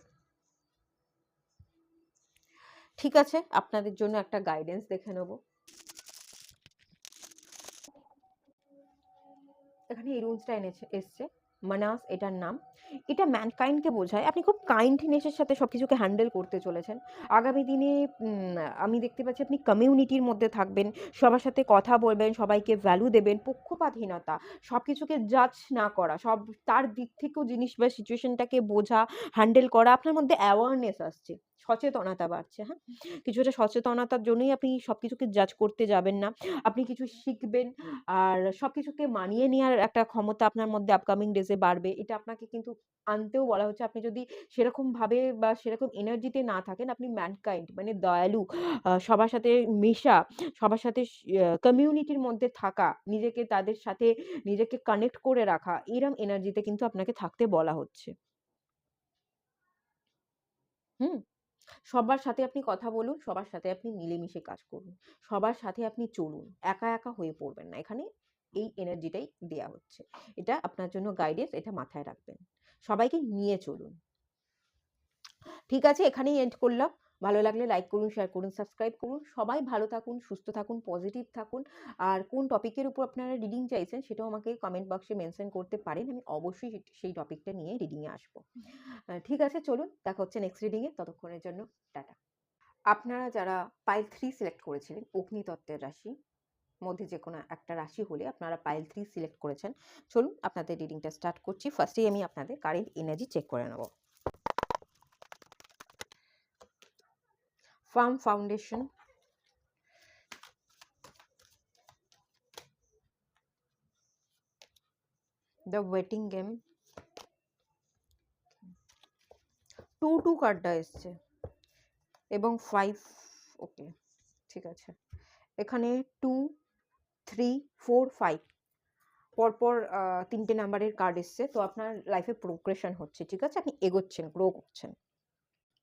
ঠিক আছে, আপনাদের জন্য একটা গাইডেন্স দেখে নেব। এখানে এই রুলসটা এসছে। মানাস এটার নাম। এটা ম্যানকাইন্ডকে বোঝায়। আপনি খুব কাইন্ডনেসের সাথে সবকিছুকে হ্যান্ডেল করতে চলেছেন। আগামী দিনে আমি দেখতে পাচ্ছি আপনি কমিউনিটির মধ্যে থাকবেন, সবার সাথে কথা বলবেন, সবাইকে ভ্যালু দেবেন, পক্ষপাতহীনতা, সবকিছুকে জাজ না করা, সব তার দিক থেকেও জিনিস বা সিচুয়েশনটাকে বোঝা, হ্যান্ডেল করা, আপনার মধ্যে অ্যাওয়ারনেস আসছে, সচেতনতা বাড়ছে। হ্যাঁ, কিছুটা সচেতনতার জন্যই আপনি সবকিছুকে জাজ করতে যাবেন না। আপনি কিছু শিখবেন, আর সবকিছুকে মানিয়ে নেওয়ার একটা ক্ষমতা আপনার মধ্যে আপকামিং ডেজে বাড়বে। এটা আপনাকে কিন্তু আনতেও বলা হচ্ছে। আপনি যদি সেরকম ভাবে বা সেরকম এনার্জিতে না থাকেন, আপনি ম্যানকাইন্ড মানে দয়ালু, সবার সাথে মেশা, সবার সাথে কমিউনিটির মধ্যে থাকা, নিজেকে তাদের সাথে নিজেকে কানেক্ট করে রাখা, এরম এনার্জিতে কিন্তু আপনাকে থাকতে বলা হচ্ছে। হুম? সবার সাথে আপনি কথা বলুন, সবার সাথে আপনি মিলেমিশে কাজ করুন। সবার সাথে আপনি চলুন। একা, একা হয়ে পড়বেন না। এখানে এই এনার্জিটাই দেয়া হচ্ছে। এটা আপনার জন্য গাইডেন্স, এটা মাথায় রাখবেন। সবাইকে নিয়ে চলুন। ঠিক আছে, এখানেই এন্ড করলাম। ভালো লাগলে লাইক করুন, শেয়ার করুন, সাবস্ক্রাইব করুন। সবাই ভালো থাকুন, সুস্থ থাকুন, পজিটিভ থাকুন। আর কোন টপিকের উপর আপনারা রিডিং চাইছেন সেটাও আমাকে কমেন্ট বক্সে মেনশন করতে পারেন। আমি অবশ্যই সেই টপিকটা নিয়ে রিডিং এ আসবো। ঠিক আছে, চলুন। দেখা হচ্ছে নেক্সট রিডিং এ। ততক্ষণের জন্য টাটা। আপনারা যারা পাইল 3 সিলেক্ট করেছিলেন, অগ্নিতত্ত্বের রাশি মধ্যে যেকোনো একটা রাশি হলে আপনারা পাইল 3 সিলেক্ট করেছেন। চলুন আপনাদের রিডিংটা স্টার্ট করছি। ফার্স্টেই আমি আপনাদের কারেন্ট এনার্জি চেক করে নেব। Farm foundation, the waiting game, 2 কার্ডটা এসছে এবং 5। ওকে, ঠিক আছে। এখানে 2, 3, 4, 5 পরপর 3টে নাম্বারের কার্ড এসছে। তো আপনার লাইফে প্রোগ্রেশন হচ্ছে, ঠিক আছে? আপনি এগোচ্ছেন, গ্রো করছেন।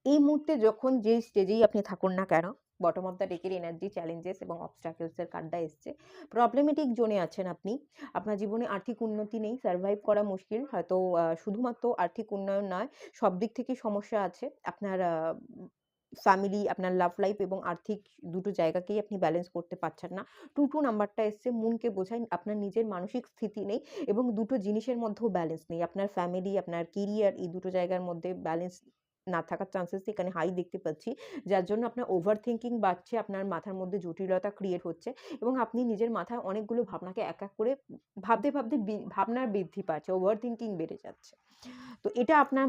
এই মুহূর্তে যখন যে স্টেজেই আপনি থাকুন না কেন, বটম অফ দ্য ডেকের এনার্জি, চ্যালেঞ্জেস এবং অবস্টাকেলস এর কার্ডটা এসছে। প্রবলেমেটিক জোনে আছেন আপনি। আপনার জীবনে আর্থিক উন্নতি নেই, সার্ভাইভ করা মুশকিল। হয়তো শুধুমাত্র আর্থিক উন্নয়ন নয়, সব দিক থেকেই সমস্যা আছে। আপনার ফ্যামিলি, আপনার লাভ লাইফ এবং আর্থিক দুটো জায়গাকেই আপনি ব্যালেন্স করতে পারছেন না। 2 নাম্বারটা এসছে, মুনকে বোঝায় আপনার নিজের মানসিক স্থিতি নেই এবং দুটো জিনিসের মধ্যেও ব্যালেন্স নেই। আপনার ফ্যামিলি, আপনার কেরিয়ার, এই দুটো জায়গার মধ্যে ব্যালেন্স না থাকার চান্সেস এখানে হাই দেখতে পাচ্ছি। যার জন্য আপনার ওভার থিংকিং বাড়ছে, আপনার মাথার মধ্যে জটিলতা ক্রিয়েট হচ্ছে এবং আপনি নিজের মাথায় অনেকগুলো ভাবনাকে এক, এক করে ভাবতে, ভাবতে ভাবনার বৃদ্ধি পাচ্ছে, ওভার থিংকিং বেড়ে যাচ্ছে। তো এটা আপনার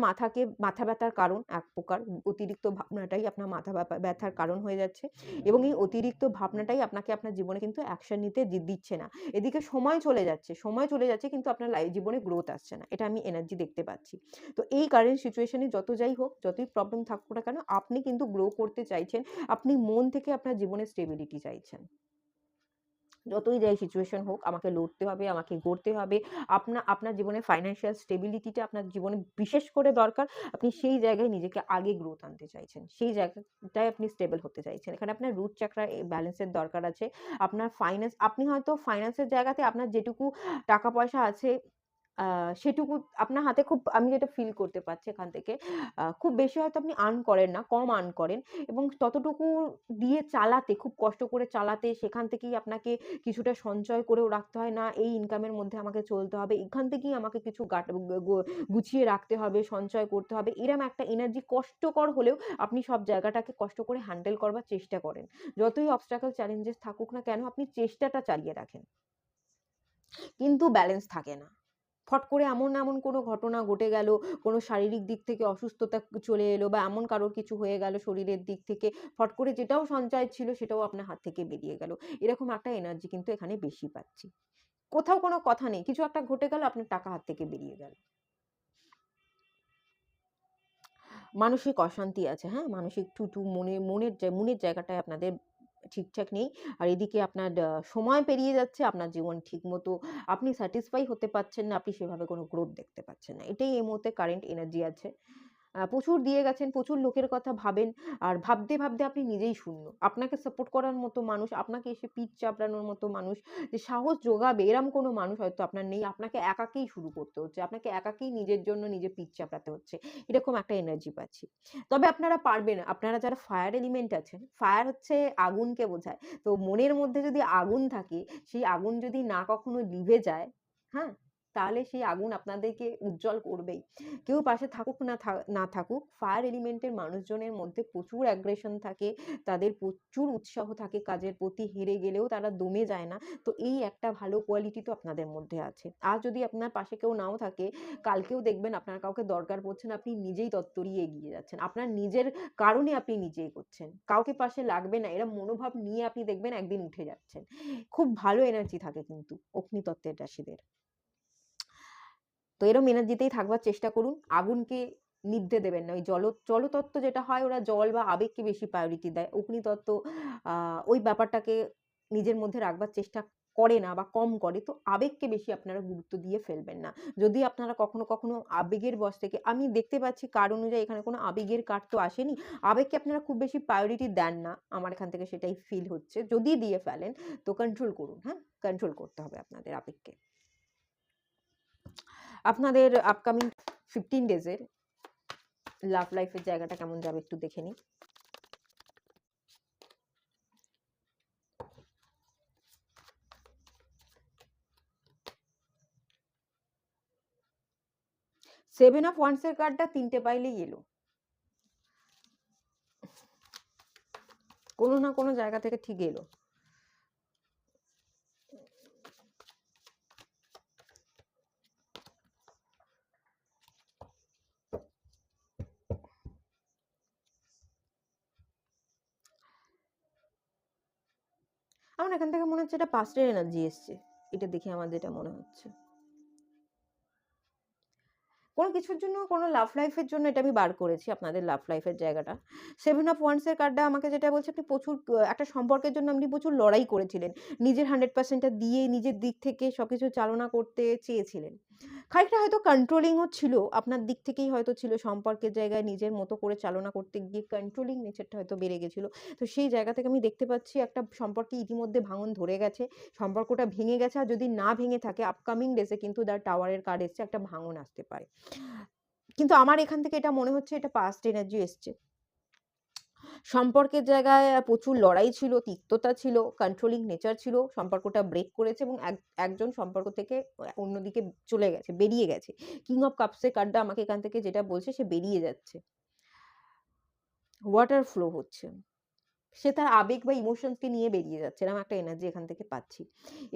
মাথা ব্যথার কারণ এক প্রকার। অতিরিক্ত ভাবনাটাই আপনার মাথা ব্যথার কারণ হয়ে যাচ্ছে এবং এই অতিরিক্ত ভাবনাটাই আপনাকে আপনার জীবনে কিন্তু অ্যাকশন নিতে দিচ্ছে না। এদিকে সময় চলে যাচ্ছে কিন্তু আপনার জীবনে গ্রোথ আসছে না। এটা আমি এনার্জি দেখতে পাচ্ছি। তো এই কারেন্ট সিচুয়েশনে যত যাই হোক, যতই প্রবলেম থাকুক না কেন, আপনি কিন্তু গ্রো করতে চাইছেন। আপনি মন থেকে আপনার জীবনে স্টেবিলিটি চাইছেন। যতই যাই সিচুয়েশন হোক, আমাকে লড়তে হবে, আমাকে গড়তে হবে। আপনার জীবনে ফাইন্যান্সিয়াল স্টেবিলিটিটা আপনার জীবনে বিশেষ করে দরকার। আপনি সেই জায়গায় নিজেকে আগে গ্রোথ আনতে চাইছেন। সেই জায়গাটায় আপনি স্টেবল হতে চাইছেন। এখানে আপনার রুট চাকরা ব্যালেন্সের দরকার আছে। আপনার আপনি হয়তো ফাইন্যান্সের জায়গাতে আপনার যেটুকু টাকা পয়সা আছে, আ সেটুকু আপনার হাতে খুব, আমি যেটা ফিল করতে পারছি এখান থেকে, খুব বেশি হয়তো আপনি আর্ন করেন না, কম আর্ন করেন এবং ততটুকু দিয়ে চালাতে, খুব কষ্ট করে চালাতে, সেখান থেকেই আপনাকে কিছুটা সঞ্চয় করেও রাখতে হয়। না, এই ইনকামের মধ্যে আমাকে চলতে হবে, এখান থেকেই আমাকে কিছু গুছিয়ে রাখতে হবে, সঞ্চয় করতে হবে। এরম একটা এনার্জি কষ্টকর হলেও আপনি সব জায়গাটাকে কষ্ট করে হ্যান্ডেল করবার চেষ্টা করেন। যতই অবস্ট্রাকল চ্যালেঞ্জেস থাকুক না কেন, আপনি চেষ্টাটা চালিয়ে রাখেন। কিন্তু ব্যালেন্স থাকে না। ফট করে এমন কোনো ঘটনা ঘটে গেল, কোনো শারীরিক দিক থেকে অসুস্থতা চলে এলো বা এমন কারোর কিছু হয়ে গেল শরীরের দিক থেকে, ফট করে যেটাও সঞ্চয় ছিল সেটাও আপনার হাত থেকে বেরিয়ে গেল। এরকম একটা এনার্জি কিন্তু এখানে বেশি পাচ্ছি। কোথাও কোনো কথা নেই, কিছু একটা ঘটে গেল, আপনার টাকা হাত থেকে বেরিয়ে গেল। মানসিক অশান্তি আছে, হ্যাঁ? মানসিক মনের জায়গাটায় আপনাদের ঠিকঠাক নেই। আর এদিকে আপনার সময় পেরিয়ে যাচ্ছে, আপনার জীবন ঠিকমতো আপনি স্যাটিসফাই হতে পারছেন না, আপনি সেভাবে কোনো গ্রোথ দেখতে পাচ্ছেন না। এটাই এই মুহূর্তে কারেন্ট এনার্জি আছে। প্রচুর দিয়ে গেছেন, প্রচুর লোকের কথা ভাবেন। আর ভাবতে আপনি নিজেই শূন্য। আপনাকে সাপোর্ট করার মতো মানুষ, আপনাকে এসে পিঠ চাপড়ানোর মতো মানুষ, যে সাহস যোগাবে এরম কোনো মানুষ হয়তো আপনার নেই। আপনাকে একাকী শুরু করতে হচ্ছে। আপনাকে একাকী নিজের জন্য নিজে পিঠ চাপড়াতে হচ্ছে। এরকম একটা এনার্জি পাচ্ছি। তবে আপনারা পারবেন। আপনারা যারা ফায়ার এলিমেন্ট আছেন, ফায়ার হচ্ছে আগুনকে বোঝায়। তো মনের মধ্যে যদি আগুন থাকে, সেই আগুন যদি না কখনো নিভে যায়, হ্যাঁ? তাহলে সেই আগুন আপনাদেরকে উজ্জ্বল করবেই। কেউ পাশে থাকুক না থাকুক, ফায়ার এলিমেন্টের মানুষজনের মধ্যে প্রচুর অ্যাগ্রেশন থাকে, তাদের প্রচুর উৎসাহ থাকে কাজের প্রতি, হেরে গেলেও তারা দমে যায় না। তো এই একটা ভালো কোয়ালিটি তো আপনাদের মধ্যে আছে। আর যদি আপনার পাশে কেউ নাও থাকে, কালকেও দেখবেন আপনার কাউকে দরকার পড়ছে না, আপনি নিজেই তত্তরিয়ে এগিয়ে যাচ্ছেন। আপনার নিজের কারণে আপনি নিজে এগোচ্ছেন। কাউকে পাশে লাগবে না, এরম মনোভাব নিয়ে আপনি দেখবেন একদিন উঠে যাচ্ছেন। খুব ভালো এনার্জি থাকে কিন্তু অগ্নিতত্ত্বের রাশিদের। তো এরম এনার্জিতেই থাকবার চেষ্টা করুন। আগুনকে নিভতে দেবেন না। ওই জলতত্ত্ব যেটা হয়, ওরা জল বা আবেগকে বেশি প্রায়োরিটি দেয়। অগ্নিতত্ত্ব ওই ব্যাপারটাকে নিজের মধ্যে রাখবার চেষ্টা করে না বা কম করে। তো আবেগকে বেশি আপনারা গুরুত্ব দিয়ে ফেলবেন না। যদি আপনারা কখনো আবেগের বশ থেকে, আমি দেখতে পাচ্ছি কার্ড অনুযায়ী এখানে কোনো আবেগের কার্ড তো আসেনি। আবেগকে আপনারা খুব বেশি প্রায়োরিটি দেন না। আমার এখান থেকে সেটাই ফিল হচ্ছে। যদি দিয়ে ফেলেন তো কন্ট্রোল করুন, হ্যাঁ? কন্ট্রোল করতে হবে আপনাদের আবেগকে। আপনাদের আপকামিং 15 ডেজের লাভ লাইফের জায়গাটা কেমন যাবে একটু দেখে নিই। সেভেন অফ ওয়ান্স এর কার্ডটা 3টে পাইলেই এলো। কোনো না কোনো জায়গা থেকে ঠিক এলো। আমার এখান থেকে মনে হচ্ছে এটা পাস্টের এনার্জি এসছে। এটা দেখে আমার যেটা মনে হচ্ছে। কোনো কিছুর জন্য, কোনো লাভ লাইফের জন্য এটা আমি বার করেছি, আপনাদের লাভ লাইফের জায়গাটা। সেভেন অফ ওয়ান্স এর কার্ডটা আমাকে যেটা বলছে, আপনি প্রচুর একটা সম্পর্কের জন্য আপনি প্রচুর লড়াই করেছিলেন। নিজের 100% টা দিয়ে নিজের দিক থেকে সবকিছু চালনা করতে চেয়েছিলেন। খানিকটা হয়তো কন্ট্রোলিং ও ছিল, আপনার দিক থেকেই হয়তো ছিল, সম্পর্কের জায়গায় নিজের মতো করে চালনা করতে গিয়ে কন্ট্রোলিং নেচারটা হয়তো বেড়ে গেছিল। তো সেই জায়গা থেকে আমি দেখতে পাচ্ছি একটা সম্পর্কে ইতিমধ্যে ভাঙন ধরে গেছে, সম্পর্কটা ভেঙে গেছে। আর যদি না ভেঙে থাকে, আপকামিং ডেজে কিন্তু দ্য টাওয়ারের কার্ড এসছে, একটা ভাঙন আসতে পারে। কিন্তু আমার এখান থেকে এটা মনে হচ্ছে এটা পাস্ট এনার্জি এসছে। সম্পর্কের জায়গায় প্রচুর লড়াই ছিল, তিক্ততা ছিল, কন্ট্রোলিং নেচার ছিল। সম্পর্কটা ব্রেক করেছে এবং একজন সম্পর্ক থেকে অন্যদিকে চলে গেছে, বেরিয়ে গেছে। কিং অফ কাপস এর কার্ডটা আমাকে এখান থেকে যেটা বলছে, সে বেরিয়ে যাচ্ছে। ওয়াটার ফ্লো হচ্ছে। সে তার আবেগ বা ইমোশনস কে নিয়ে বেরিয়ে যাচ্ছে। এরকম একটা এনার্জি এখান থেকে পাচ্ছি।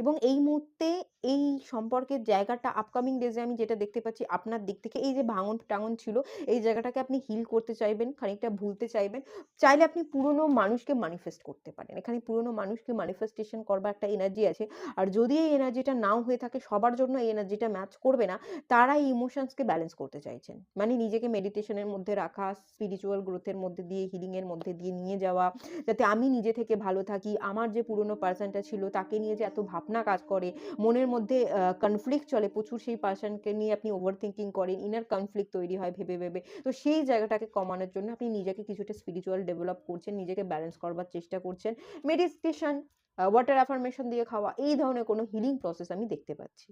এবং এই মুহূর্তে এই সম্পর্কের জায়গাটা আপকামিং ডেজ এ আমি যেটা দেখতে পাচ্ছি, আপনার দিক থেকে এই যে ভাঙন-টাঙন ছিল, এই জায়গাটাকে আপনি হিল করতে চাইবেন, খানিকটা ভুলতে চাইবেন। চাইলে আপনি পুরনো মানুষকে ম্যানিফেস্ট করতে পারেন। এখানে পুরনো মানুষকে ম্যানিফেস্টেশন করবার একটা এনার্জি আছে। আর যদি এই এনার্জিটা নাও হয়ে থাকে, সবার জন্য এই এনার্জিটা ম্যাচ করবে না, তারা এই ইমোশনস কে ব্যালেন্স করতে চাইছেন। মানে নিজেকে মেডিটেশন এর মধ্যে রাখা, স্পিরিচুয়াল গ্রোথ এর মধ্যে দিয়ে, হিলিং এর মধ্যে দিয়ে নিয়ে যাওয়া, যাতে আমি নিজে থেকে ভালো থাকি। আমার যে পুরনো পার্সনটা ছিল, তাকে নিয়ে যে এত ভাবনা কাজ করে, মনের মধ্যে কনফ্লিক্ট চলে প্রচুর, সেই পার্সনকে নিয়ে আপনি ওভার থিংকিং করেন, ইনার কনফ্লিক্ট তৈরি হয় ভেবে। তো সেই জায়গাটাকে কমানোর জন্য আপনি নিজেকে কিছুটা স্পিরিচুয়াল ডেভেলপ করছেন, নিজেকে ব্যালেন্স করবার চেষ্টা করছেন। মেডিটেশন, ওয়াটার অ্যাফার্মেশন দিয়ে খাওয়া, এই ধরনের কোনো হিলিং প্রসেস আমি দেখতে পাচ্ছি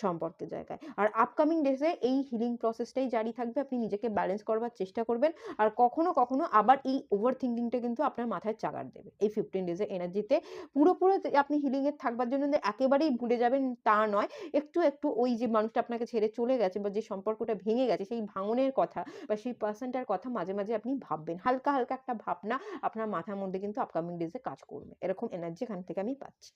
সম্পর্কের জায়গায়। আর আপকামিং ডেজে এই হিলিং প্রসেসটাই জারি থাকবে। আপনি নিজেকে ব্যালেন্স করবার চেষ্টা করবেন। আর কখনো আবার এই ওভার থিংকিংটা কিন্তু আপনার মাথায় চাগার দেবে। এই 15 ডেজের এনার্জিতে পুরোপুরি আপনি হিলিং এর থাকবার জন্য যে একেবারেই ভুলে যাবেন তা নয়। একটু ওই যে মানুষটা আপনাকে ছেড়ে চলে গেছে বা যে সম্পর্কটা ভেঙে গেছে, সেই ভাঙনের কথা বা সেই পার্সনটার কথা মাঝে আপনি ভাববেন। হালকা একটা ভাবনা আপনার মাথার মধ্যে কিন্তু আপকামিং ডেজে কাজ করবে। এরকম এনার্জি এখান থেকে আমি পাচ্ছি।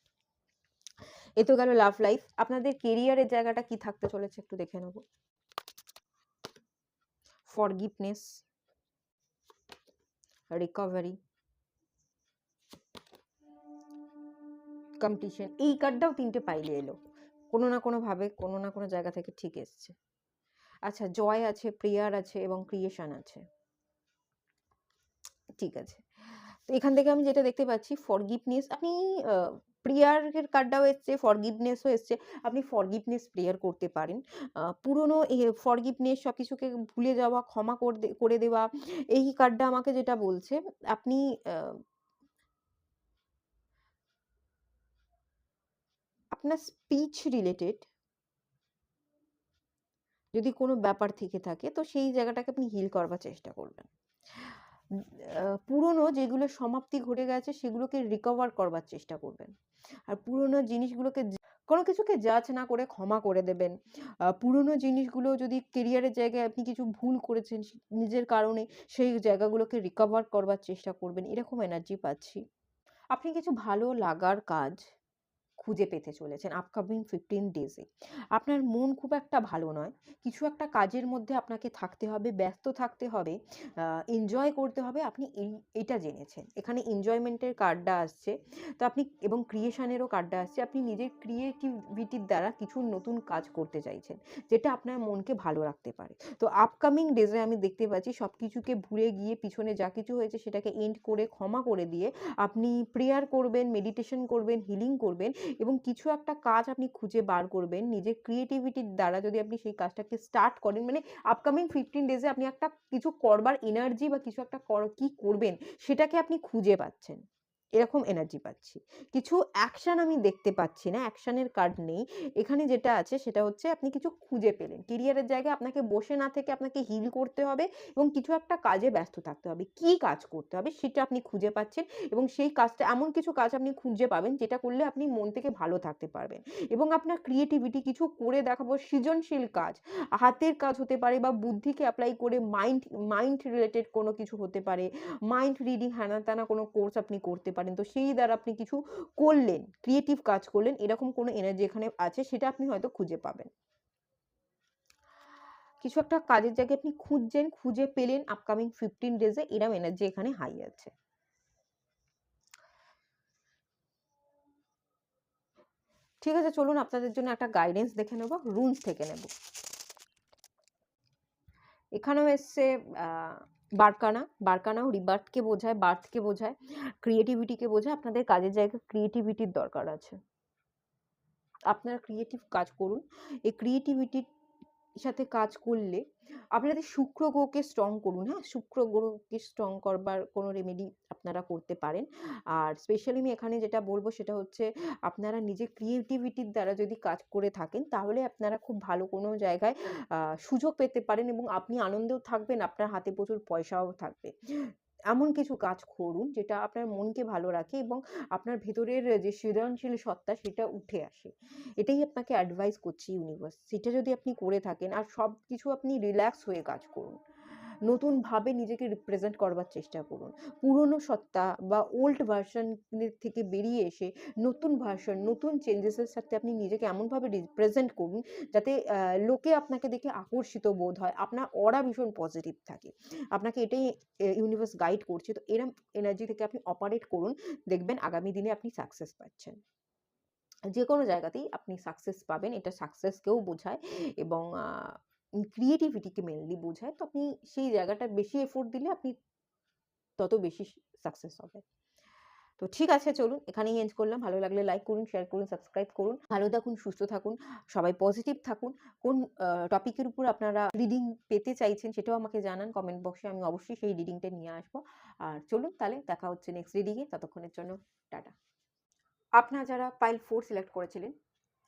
এ তো গেল লাভ লাইফ। আপনাদের কেরিয়ারের জায়গাটা কি থাকতে চলেছে একটু দেখে নেব। ফরগিভনেস, রিকভারি, কম্পিটিশন, এই কার্ডটাও 3টে পাইলে এলো। কোনো না কোনোভাবে কোনো না কোনো জায়গা থেকে ঠিক এসছে। আচ্ছা, জয় আছে, প্রেয়ার আছে এবং ক্রিয়েশন আছে। ঠিক আছে। তো এখান থেকে আমি যেটা দেখতে পাচ্ছি ফরগিভনেস, আপনি আ প্রেয়ার এর কার্ডটাও এসছে, ফরগিভনেস ও এসছে। আপনি ফরগিভনেস প্রেয়ার করতে পারেন। পুরনো ফরগিভনেস সবকিছুকে ভুলে যাওয়া, ক্ষমা করে দেওয়া। এই কার্ডটা আমাকে যেটা বলছে, আপনি আ আপনার স্পিচ রিলেটেড যদি কোনো ব্যাপার থেকে থাকে তো সেই জায়গাটাকে আপনি হিল করবার চেষ্টা করবেন। উম পুরনো যেগুলো সমাপ্তি ঘটে গেছে সেগুলোকে রিকভার করবার চেষ্টা করবেন। আর পুরনো জিনিসগুলোকে কোনো কিছুকে জাজ না করে ক্ষমা করে দেবেন। পুরনো জিনিসগুলো যদি কেরিয়ারের জায়গায় আপনি কিছু ভুল করেছেন নিজের কারণে, সেই জায়গাগুলোকে রিকভার করবার চেষ্টা করবেন। এরকম এনার্জি পাচ্ছি। আপনি কিছু ভালো লাগার কাজ খুঁজে পেতে চলেছেন আপকামিং 15 ডেজে। আপনার মন খুব একটা ভালো নয়। কিছু একটা কাজের মধ্যে আপনাকে থাকতে হবে, ব্যস্ত থাকতে হবে, এনজয় করতে হবে। আপনি এইটা জেনেছেন। এখানে এনজয়মেন্টের কার্ডটা আসছে। তো আপনি এবং ক্রিয়েশনেরও কার্ডটা আসছে। আপনি নিজের ক্রিয়েটিভিটির দ্বারা কিছু নতুন কাজ করতে চাইছেন, যেটা আপনার মনকে ভালো রাখতে পারে। তো আপকামিং ডেজে আমি দেখতে পাচ্ছি সবকিছুকে ভুলে গিয়ে পিছনে যা কিছু হয়েছে সেটাকে এন্ড করে ক্ষমা করে দিয়ে আপনি প্রেয়ার করবেন, মেডিটেশন করবেন, হিলিং করবেন এবং কিছু একটা কাজ আপনি খুঁজে বার করবেন। নিজের ক্রিয়েটিভিটির দ্বারা যদি আপনি সেই কাজটাকে স্টার্ট করেন, মানে আপকামিং 15 ডেজে আপনি একটা কিছু করবার এনার্জি বা কিছু একটা কি করবেন সেটাকে আপনি খুঁজে পাচ্ছেন। এরকম এনার্জি পাচ্ছি। কিছু অ্যাকশন আমি দেখতে পাচ্ছি না, অ্যাকশনের কার্ড নেই। এখানে যেটা আছে সেটা হচ্ছে আপনি কিছু খুঁজে পেলেন। কেরিয়ারের জায়গায় আপনাকে বসে না থেকে আপনাকে হিল করতে হবে এবং কিছু একটা কাজে ব্যস্ত থাকতে হবে। কি কাজ করতে হবে সেটা আপনি খুঁজে পাচ্ছেন এবং সেই কাজটা, এমন কিছু কাজ আপনি খুঁজে পাবেন যেটা করলে আপনি মন থেকে ভালো থাকতে পারবেন এবং আপনার ক্রিয়েটিভিটি কিছু করে দেখাবো, সৃজনশীল কাজ, হাতের কাজ হতে পারে বা বুদ্ধিকে অ্যাপ্লাই করে মাইন্ড মাইন্ড রিলেটেড কোনো কিছু হতে পারে, মাইন্ড রিডিং হ্যানা-ত্যানা কোনো কোর্স আপনি করতে পারেন। তো সেই দ্বারা আপনি কিছু করলেন, ক্রিয়েটিভ কাজ করলেন, এরকম কোনো এনার্জি এখানে আছে সেটা আপনি হয়তো খুঁজে পাবেন। কিছু একটা কাজের জায়গায় আপনি খুঁজছেন, খুঁজে পেলেন আপকামিং 15 ডেজ এ, এরম এনার্জি এখানে হাই আছে। ঠিক আছে, চলুন আপনাদের জন্য একটা গাইডেন্স দেখে নেব, রুনস থেকে নেব। এখানেও এসছে আ বারকানা। বারকানাও রিবার্থকে বোঝায়, বার্থকে বোঝায়, ক্রিয়েটিভিটিকে বোঝায়। আপনাদের কাজের জায়গায় ক্রিয়েটিভিটির দরকার আছে। আপনারা ক্রিয়েটিভ কাজ করুন। এই ক্রিয়েটিভিটির সাথে কাজ করলে আপনাদের শুক্র গ্রহকে স্ট্রং করুন, হ্যাঁ? শুক্র গ্রহকে স্ট্রং করবার কোনো রেমেডি আপনারা করতে পারেন। আর স্পেশালি আমি এখানে যেটা বলব সেটা হচ্ছে আপনারা নিজের ক্রিয়েটিভিটির দ্বারা যদি কাজ করে থাকেন তাহলে আপনারা খুব ভালো কোনো জায়গায় সুযোগ পেতে পারেন এবং আপনি আনন্দেও থাকবেন, আপনার হাতে প্রচুর পয়সাও থাকবে। এমন কিছু কাজ করুন যেটা আপনার মনকে ভালো রাখে এবং আপনার ভেতরের যে সৃজনশীল সত্তা সেটা উঠে আসে। এটাই আপনাকে অ্যাডভাইস করছে ইউনিভার্স। সেটা যদি আপনি করে থাকেন আর সবকিছু আপনি রিল্যাক্স হয়ে কাজ করুন। নতুনভাবে নিজেকে রিপ্রেজেন্ট করবার চেষ্টা করুন। পুরনো সত্তা বা ওল্ড ভার্সন এর থেকে বেরিয়ে এসে নতুন ভার্সন, নতুন চেঞ্জেস এর সাথে আপনি নিজেকে এমনভাবে রিপ্রেজেন্ট করুন যাতে লোকে আপনাকে দেখে আকর্ষিত বোধ হয়। আপনার অরা ভীষণ পজিটিভ থাকে। আপনাকে এটাই ইউনিভার্স গাইড করছে। তো এরম এনার্জি থেকে আপনি অপারেট করুন। দেখবেন আগামী দিনে আপনি সাকসেস পাচ্ছেন। যেকোনো জায়গাতেই আপনি সাকসেস পাবেন। এটা সাকসেসকেও বোঝায় এবং ক্রিয়েটিভিটিকে মেইনলি বোঝায়। তো আপনি সেই জায়গাটায় বেশি এফোর্ট দিলে আপনি তত বেশি সাকসেস হবেন। তো ঠিক আছে, চলুন এখানেই এন্ড করলাম। ভালো লাগলে লাইক করুন, শেয়ার করুন, সাবস্ক্রাইব করুন। ভালো থাকুন, সুস্থ থাকুন, সবাই পজিটিভ থাকুন। কোন টপিকের উপর আপনারা রিডিং পেতে চাইছেন সেটাও আমাকে জানান কমেন্ট বক্সে। আমি অবশ্যই সেই রিডিংটা নিয়ে আসবো। আর চলুন তাহলে দেখা হচ্ছে নেক্সট রিডিং এ। ততক্ষণের জন্য টাটা। আপনারা যারা পাইল 4 সিলেক্ট করেছিলেন,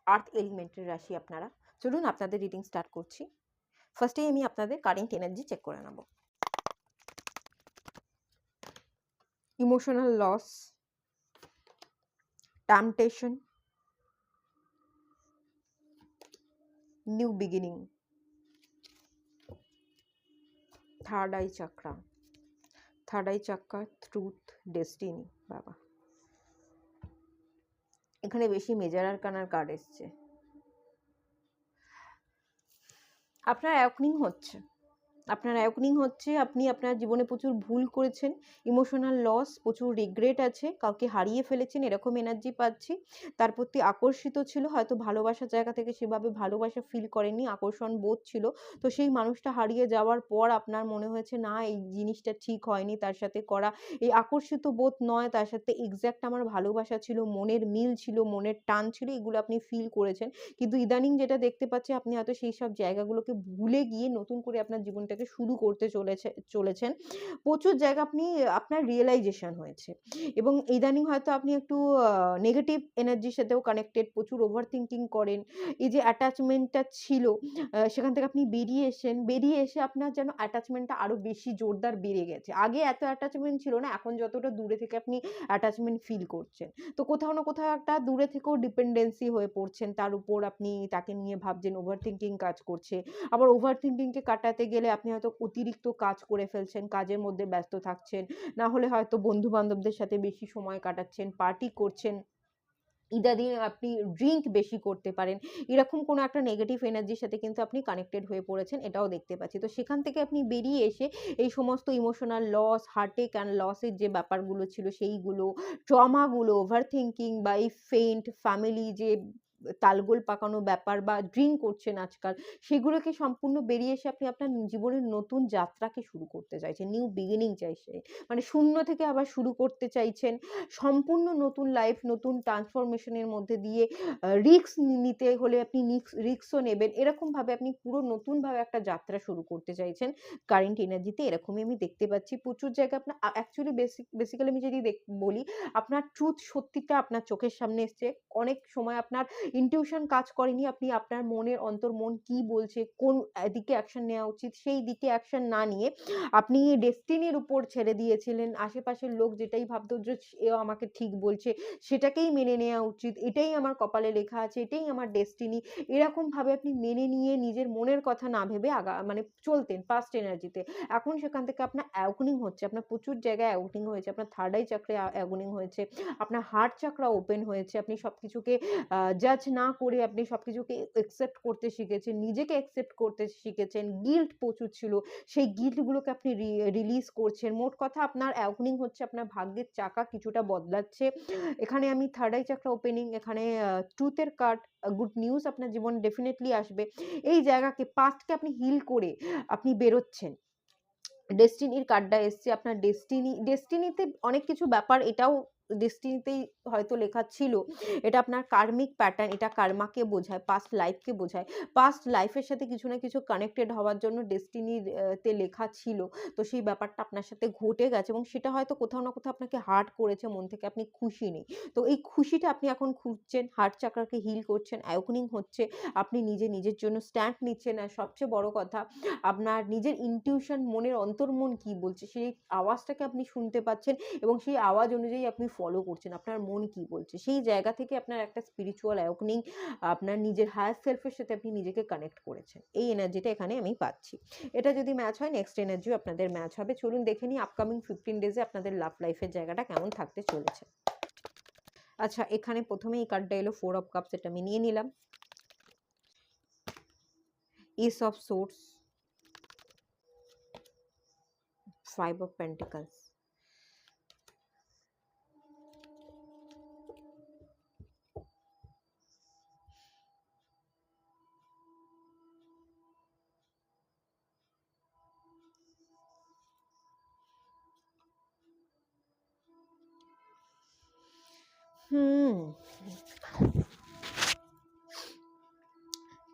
আর্থ এলিমেন্টের রাশি আপনারা, চলুন আপনাদের রিডিং স্টার্ট করছি। ফার্স্টেই আমি আপনাদের কারেন্ট এনার্জি চেক করে নেব। Emotional loss, temptation, new beginning, third eye chakra, third eye chakra, truth, destiny. বাবা, এখানে বেশি মেজর আরকানার কার্ড এসছে। আপনার অ্যাওয়াকেনিং হচ্ছে। আপনার অ্যাওয়েকেনিং হচ্ছে আপনি আপনার জীবনে প্রচুর ভুল করেছেন, ইমোশনাল লস, প্রচুর রিগ্রেট আছে, কাউকে হারিয়ে ফেলেছেন এরকম এনার্জি পাচ্ছি। তার প্রতি আকর্ষিত ছিল, হয়তো ভালোবাসার জায়গা থেকে সেভাবে ভালোবাসা ফিল করেননি, আকর্ষণ বোধ ছিল। তো সেই মানুষটা হারিয়ে যাওয়ার পর আপনার মনে হয়েছে না এই জিনিসটা ঠিক হয়নি তার সাথে করা। এই আকর্ষিত বোধ নয়, তার সাথে এক্সাক্ট আমার ভালোবাসা ছিল, মনের মিল ছিল, মনের টান ছিল, এগুলো আপনি ফিল করেছেন। কিন্তু ইদানিং যেটা দেখতে পাচ্ছি আপনি হয়তো সেইসব জায়গাগুলোকে ভুলে গিয়ে নতুন করে আপনার জীবনটাকে শুরু করতে চলেছেন। প্রচুর জায়গা আপনার রিয়ালাইজেশন হয়েছে এবং ইদানিং হয়তো আপনি একটু নেগেটিভ এনার্জির সাথেও কানেক্টেড, প্রচুর ওভার থিংকিং করেন। এই যে অ্যাটাচমেন্টটা ছিল সেখান থেকে আপনি বেরিয়ে এসে আপনার যেন অ্যাটাচমেন্টটা আরো বেশি জোরদার বেড়ে গেছে। আগে এত অ্যাটাচমেন্ট ছিল না, এখন যতটা দূরে থেকে আপনি অ্যাটাচমেন্ট ফিল করছেন। তো কোথাও না কোথাও একটা দূরে থেকেও ডিপেন্ডেন্সি হয়ে পড়ছেন তার উপর, আপনি তাকে নিয়ে ভাবছেন, ওভার থিংকিং কাজ করছে। আবার ওভার থিংকিংকে কাটাতে গেলে আপনি হয়তো অতিরিক্ত কাজ করে ফেলছেন, কাজের মধ্যে ব্যস্ত থাকছেন, না হলে হয়তো বন্ধু বান্ধবদের সাথে বেশি সময় কাটাচ্ছেন, পার্টি করছেন, ইত্যাদি, আপনি ড্রিঙ্ক বেশি করতে পারেন। এরকম কোনো একটা নেগেটিভ এনার্জির সাথে কিন্তু আপনি কানেক্টেড হয়ে পড়েছেন, এটাও দেখতে পাচ্ছি। তো সেখান থেকে আপনি বেরিয়ে এসে এই সমস্ত ইমোশনাল লস, হার্টটেক অ্যান্ড লসের যে ব্যাপারগুলো ছিল সেইগুলো, ট্রমাগুলো, ওভার থিংকিং বা এই ফেইন্ট, ফ্যামিলি যে তালগোল পাকানো ব্যাপার বা ড্রিঙ্ক করছেন আজকাল, সেগুলোকে সম্পূর্ণ বেরিয়ে এসে আপনি আপনার জীবনের নতুন যাত্রাকে শুরু করতে চাইছেন। নিউ বিগিনিং চাইছেন। মানে শূন্য থেকে আবার শুরু করতে চাইছেন। সম্পূর্ণ নতুন লাইফ, নতুন ট্রান্সফরমেশন এর মধ্যে দিয়ে রিস্ক নিতে হলে আপনি রিস্কও নেবেন। এরকমভাবে আপনি পুরো নতুনভাবে একটা যাত্রা শুরু করতে চাইছেন। কারেন্ট এনার্জিতে এরকমই আমি দেখতে পাচ্ছি। প্রচুর জায়গায় আপনার অ্যাকচুয়ালি বেসিক্যালি আমি যদি বলি, আপনার ট্রুথ, সত্যিটা আপনার চোখের সামনে এসছে। অনেক সময় আপনার ইনটিউশন কাজ করেনি। আপনি আপনার মনের অন্তর্মন কি বলছে, কোন দিকে অ্যাকশন নেওয়া উচিত, সেই দিকে অ্যাকশন না নিয়ে আপনি ডেস্টিনির উপর ছেড়ে দিয়েছিলেন। আশেপাশের লোক যেটাই ভাবতো যে এও আমাকে ঠিক বলছে, সেটাকেই মেনে নেয়া উচিত। এটাই আমার কপালে লেখা আছে, এটাই আমার ডেস্টিনি। এরকমভাবে আপনি মেনে নিয়ে নিজের মনের কথা না ভেবে মানে চলতেন পাস্ট এনার্জিতে। এখন সেখান থেকে আপনার অ্যাওয়েকেনিং হচ্ছে। আপনার প্রচুর জায়গায় অ্যাওয়েকেনিং হয়েছে। আপনার থার্ড আই চাকরায় অ্যাওয়েকেনিং হয়েছে। আপনার হার্ট চাকরা ওপেন হয়েছে। আপনি সবকিছুকে জাজ না করে আপনি সবকিছুকে একসেপ্ট করতে শিখেছেন। নিজেকে একসেপ্ট করতে শিখেছেন। গিল্ট প্রচুর ছিল। সেই গিল্টগুলোকে আপনি রিলিজ করছেন। মোট কথা আপনার অ্যাওয়েকেনিং হচ্ছে, আপনার ভাগ্যের চাকা কিছুটা বদলাচ্ছে। এখানে আমি থার্ড আই চাকরা ওপেনিং, এখানে ট্রুথ এর কার্ড, গুড নিউজ আপনার জীবনে ডেফিনিটলি আসবে। এই জায়গাকে পাস্টকে আপনি হিল করে আপনি বেরোচ্ছেন। ডেস্টিনির কার্ডটা এসছে। আপনার ডেস্টিনিতে অনেক কিছু ব্যাপার, এটাও ডেস্টিনিতেই হয়তো লেখা ছিল। এটা আপনার কার্মিক প্যাটার্ন, এটা কার্মাকে বোঝায়, পাস্ট লাইফকে বোঝায়। পাস্ট লাইফের সাথে কিছু না কিছু কানেক্টেড হওয়ার জন্য ডেস্টিনির তে লেখা ছিল। তো সেই ব্যাপারটা আপনার সাথে ঘটে গেছে এবং সেটা হয়তো কোথাও না কোথাও আপনাকে হার্ট করেছে, মন থেকে আপনি খুশি নেই। তো এই খুশিটা আপনি এখন খুঁজছেন, হার্ট চাকরাকে হিল করছেন, অ্যাওয়েকেনিং হচ্ছে। আপনি নিজের জন্য স্ট্যান্ড নিচ্ছেন। আর সবচেয়ে বড় কথা, আপনার নিজের ইনটিউশন, মনের অন্তর্মন কি বলছে সেই আওয়াজটাকে আপনি শুনতে পাচ্ছেন এবং সেই আওয়াজ অনুযায়ী আপনি ফলো করছেন। আপনার মন কি বলছে সেই জায়গা থেকে আপনার একটা স্পিরিচুয়াল অ্যাওয়েকেনিং, আপনার নিজের হায়ার সেলফের সাথে আপনি নিজেকে কানেক্ট করেছেন। এই এনার্জিটা এখানে আমি পাচ্ছি। এটা যদি ম্যাচ হয়, নেক্সট এনার্জিও আপনাদের ম্যাচ হবে। চলুন দেখে নিই আপকামিং 15 ডেজে আপনাদের লাভ লাইফের জায়গাটা কেমন থাকতে চলেছে। আচ্ছা, এখানে প্রথমেই এই কার্ডটা এলো 4 অফ কাপস, এটা আমি নিয়ে নিলাম। S of swords, 5 of Pentacles,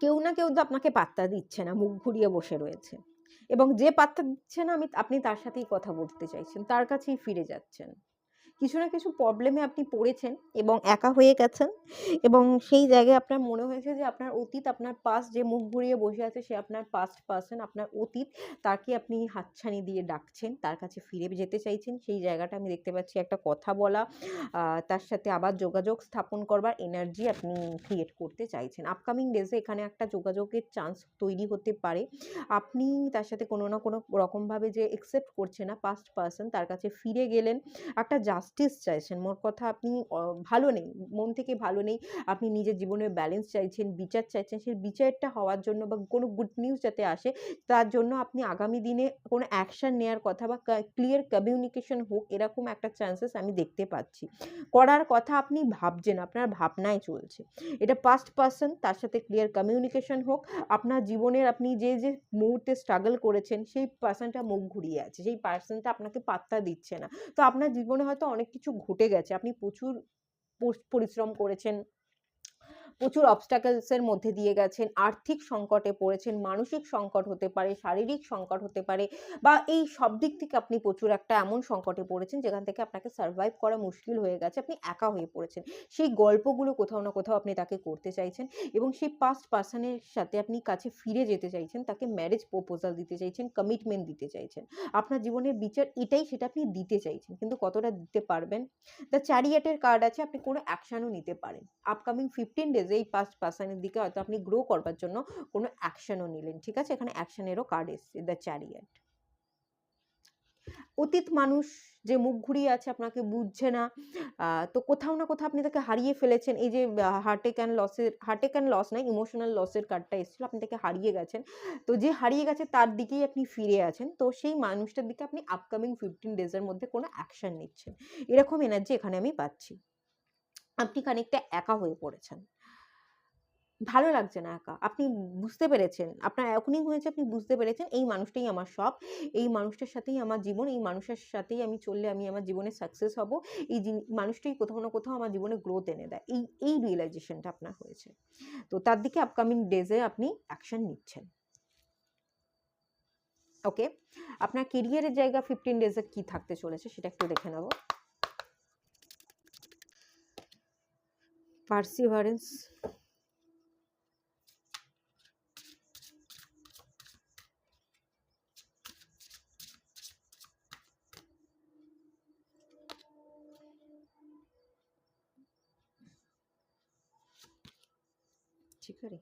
কেউ না কেউ তো আপনাকে পাত্তা দিচ্ছে না, মুখ ঘুরিয়ে বসে রয়েছে এবং যে পাত্তা দিচ্ছে না আপনি তার সাথেই কথা বলতে চাইছেন, তার কাছেই ফিরে যাচ্ছেন। কিছু না কিছু প্রবলেমে আপনি পড়েছেন এবং একা হয়ে গেছেন এবং সেই জায়গায় আপনার মনে হয়েছে যে আপনার অতীত, আপনার পাস্ট, যে মুখ ঘুরিয়ে বসে আছে সে আপনার পাস্ট পার্সন, আপনার অতীত, তাকে আপনি হাতছানি দিয়ে ডাকছেন, তার কাছে ফিরে যেতে চাইছেন। সেই জায়গাটা আমি দেখতে পাচ্ছি, একটা কথা বলা, তার সাথে আবার যোগাযোগ স্থাপন করবার এনার্জি আপনি ক্রিয়েট করতে চাইছেন। আপকামিং ডেজে এখানে একটা যোগাযোগের চান্স তৈরি হতে পারে। আপনি তার সাথে কোনো না কোনো রকমভাবে যে একসেপ্ট করছে না পাস্ট পার্সন, তার কাছে ফিরে গেলেন। একটা জাস্টিস চাইছেন। মোট কথা আপনি ভালো নেই, মন থেকে ভালো নেই। আপনি নিজের জীবনের ব্যালেন্স চাইছেন, বিচার চাইছেন। সেই বিচারটা হওয়ার জন্য বা কোনো গুড নিউজ যাতে আসে, তার জন্য আপনি আগামী দিনে কোনো অ্যাকশন নেয়ার কথা বা ক্লিয়ার কমিউনিকেশন হোক, এরকম একটা চান্সেস আমি দেখতে পাচ্ছি। করার কথা আপনি ভাবছেন, আপনার ভাবনায় চলছে। এটা পাস্ট পারসন, তার সাথে ক্লিয়ার কমিউনিকেশন হোক। আপনার জীবনের আপনি যে মুহূর্তে স্ট্রাগল করেছেন, সেই পারসনটা মুখ ঘুরিয়ে আছে। সেই পারসনটা আপনাকে পাত্তা দিচ্ছে না। তো আপনার জীবনে হয়তো অনেক কিছু ঘটে গেছে। আপনি প্রচুর পরিশ্রম করেছেন, প্রচুর obstacles এর মধ্যে দিয়ে গেছেন, আর্থিক সংকটে পড়েছেন, মানসিক সংকট হতে পারে, শারীরিক সংকট হতে পারে, বা এই সব দিক থেকে আপনি প্রচুর একটা এমন সংকটে পড়েছেন যেখান থেকে আপনাকে সারভাইভ করা মুশকিল হয়ে গেছে। আপনি একা হয়ে পড়েছেন। সেই গল্পগুলো কোথাও না কোথাও আপনি তাকে করতে চাইছেন এবং সেই পাস্ট পারসন এর সাথে আপনি কাছে ফিরে যেতে চাইছেন, তাকে ম্যারেজ প্রপোজাল দিতে চাইছেন, কমিটমেন্ট দিতে চাইছেন। আপনার জীবনের বিচার এটাই, সেটা আপনি দিতে চাইছেন। কিন্তু কতটা দিতে পারবেন? দ্য চ্যারিয়টের কার্ড আছে, আপনি কোনো অ্যাকশনও নিতে পারেন। আপকামিং 15 ডেজে এই পাস্ট পারসনের দিকে হয়তো আপনি গ্রো করবার জন্য কোনো অ্যাকশনও নিলেন। ঠিক আছে? এখানে অ্যাকশনেরও কার্ড এসছে, দ্য চ্যারিয়ট। অতীত মানুষ যে মুখ ঘুরিয়ে আছে, আপনাকে বুঝছে না, তো কোথাও না কোথাও আপনি তাকে হারিয়ে ফেলেছেন। এই যে হার্টেক অ্যান্ড লস নয়, ইমোশনাল লসের কার্ডটা এসেছিল, আপনি তাকে হারিয়ে গেছেন। তো যে হারিয়ে গেছে তার দিকেই আপনি ফিরে আছেন। তো সেই মানুষটার দিকে আপনি আপকামিং 15 ডেজের মধ্যে কোনো অ্যাকশন নিচ্ছেন। এরকম এনার্জি এখানে আমি পাচ্ছি। আপনি খানিকটা একা হয়ে পড়েছেন। ভালো লাগছে না একা। আপনি বুঝতে পেরেছেন, আপনার এখনই হয়েছে, আপনি বুঝতে পেরেছেন এই মানুষটাই আমার সব। এই মানুষটার সাথেই আমার জীবন। এই মানুষের সাথেই আমি চললে আমি আমার জীবনে সাকসেস হব। এই মানুষটাই কোথাও না কোথাও আমার জীবনে গ্রোথ এনে দেয়। এই রিয়ালাইজেশনটা আপনার হয়েছে। তো তার দিকে আপকামিং ডেজে আপনি অ্যাকশন নিচ্ছেন। ওকে? আপনার কেরিয়ারের জায়গা 15 ডেজে কি থাকতে চলেছে সেটা একটু দেখে নেব। পার্সিভারেন্স, চিকারি,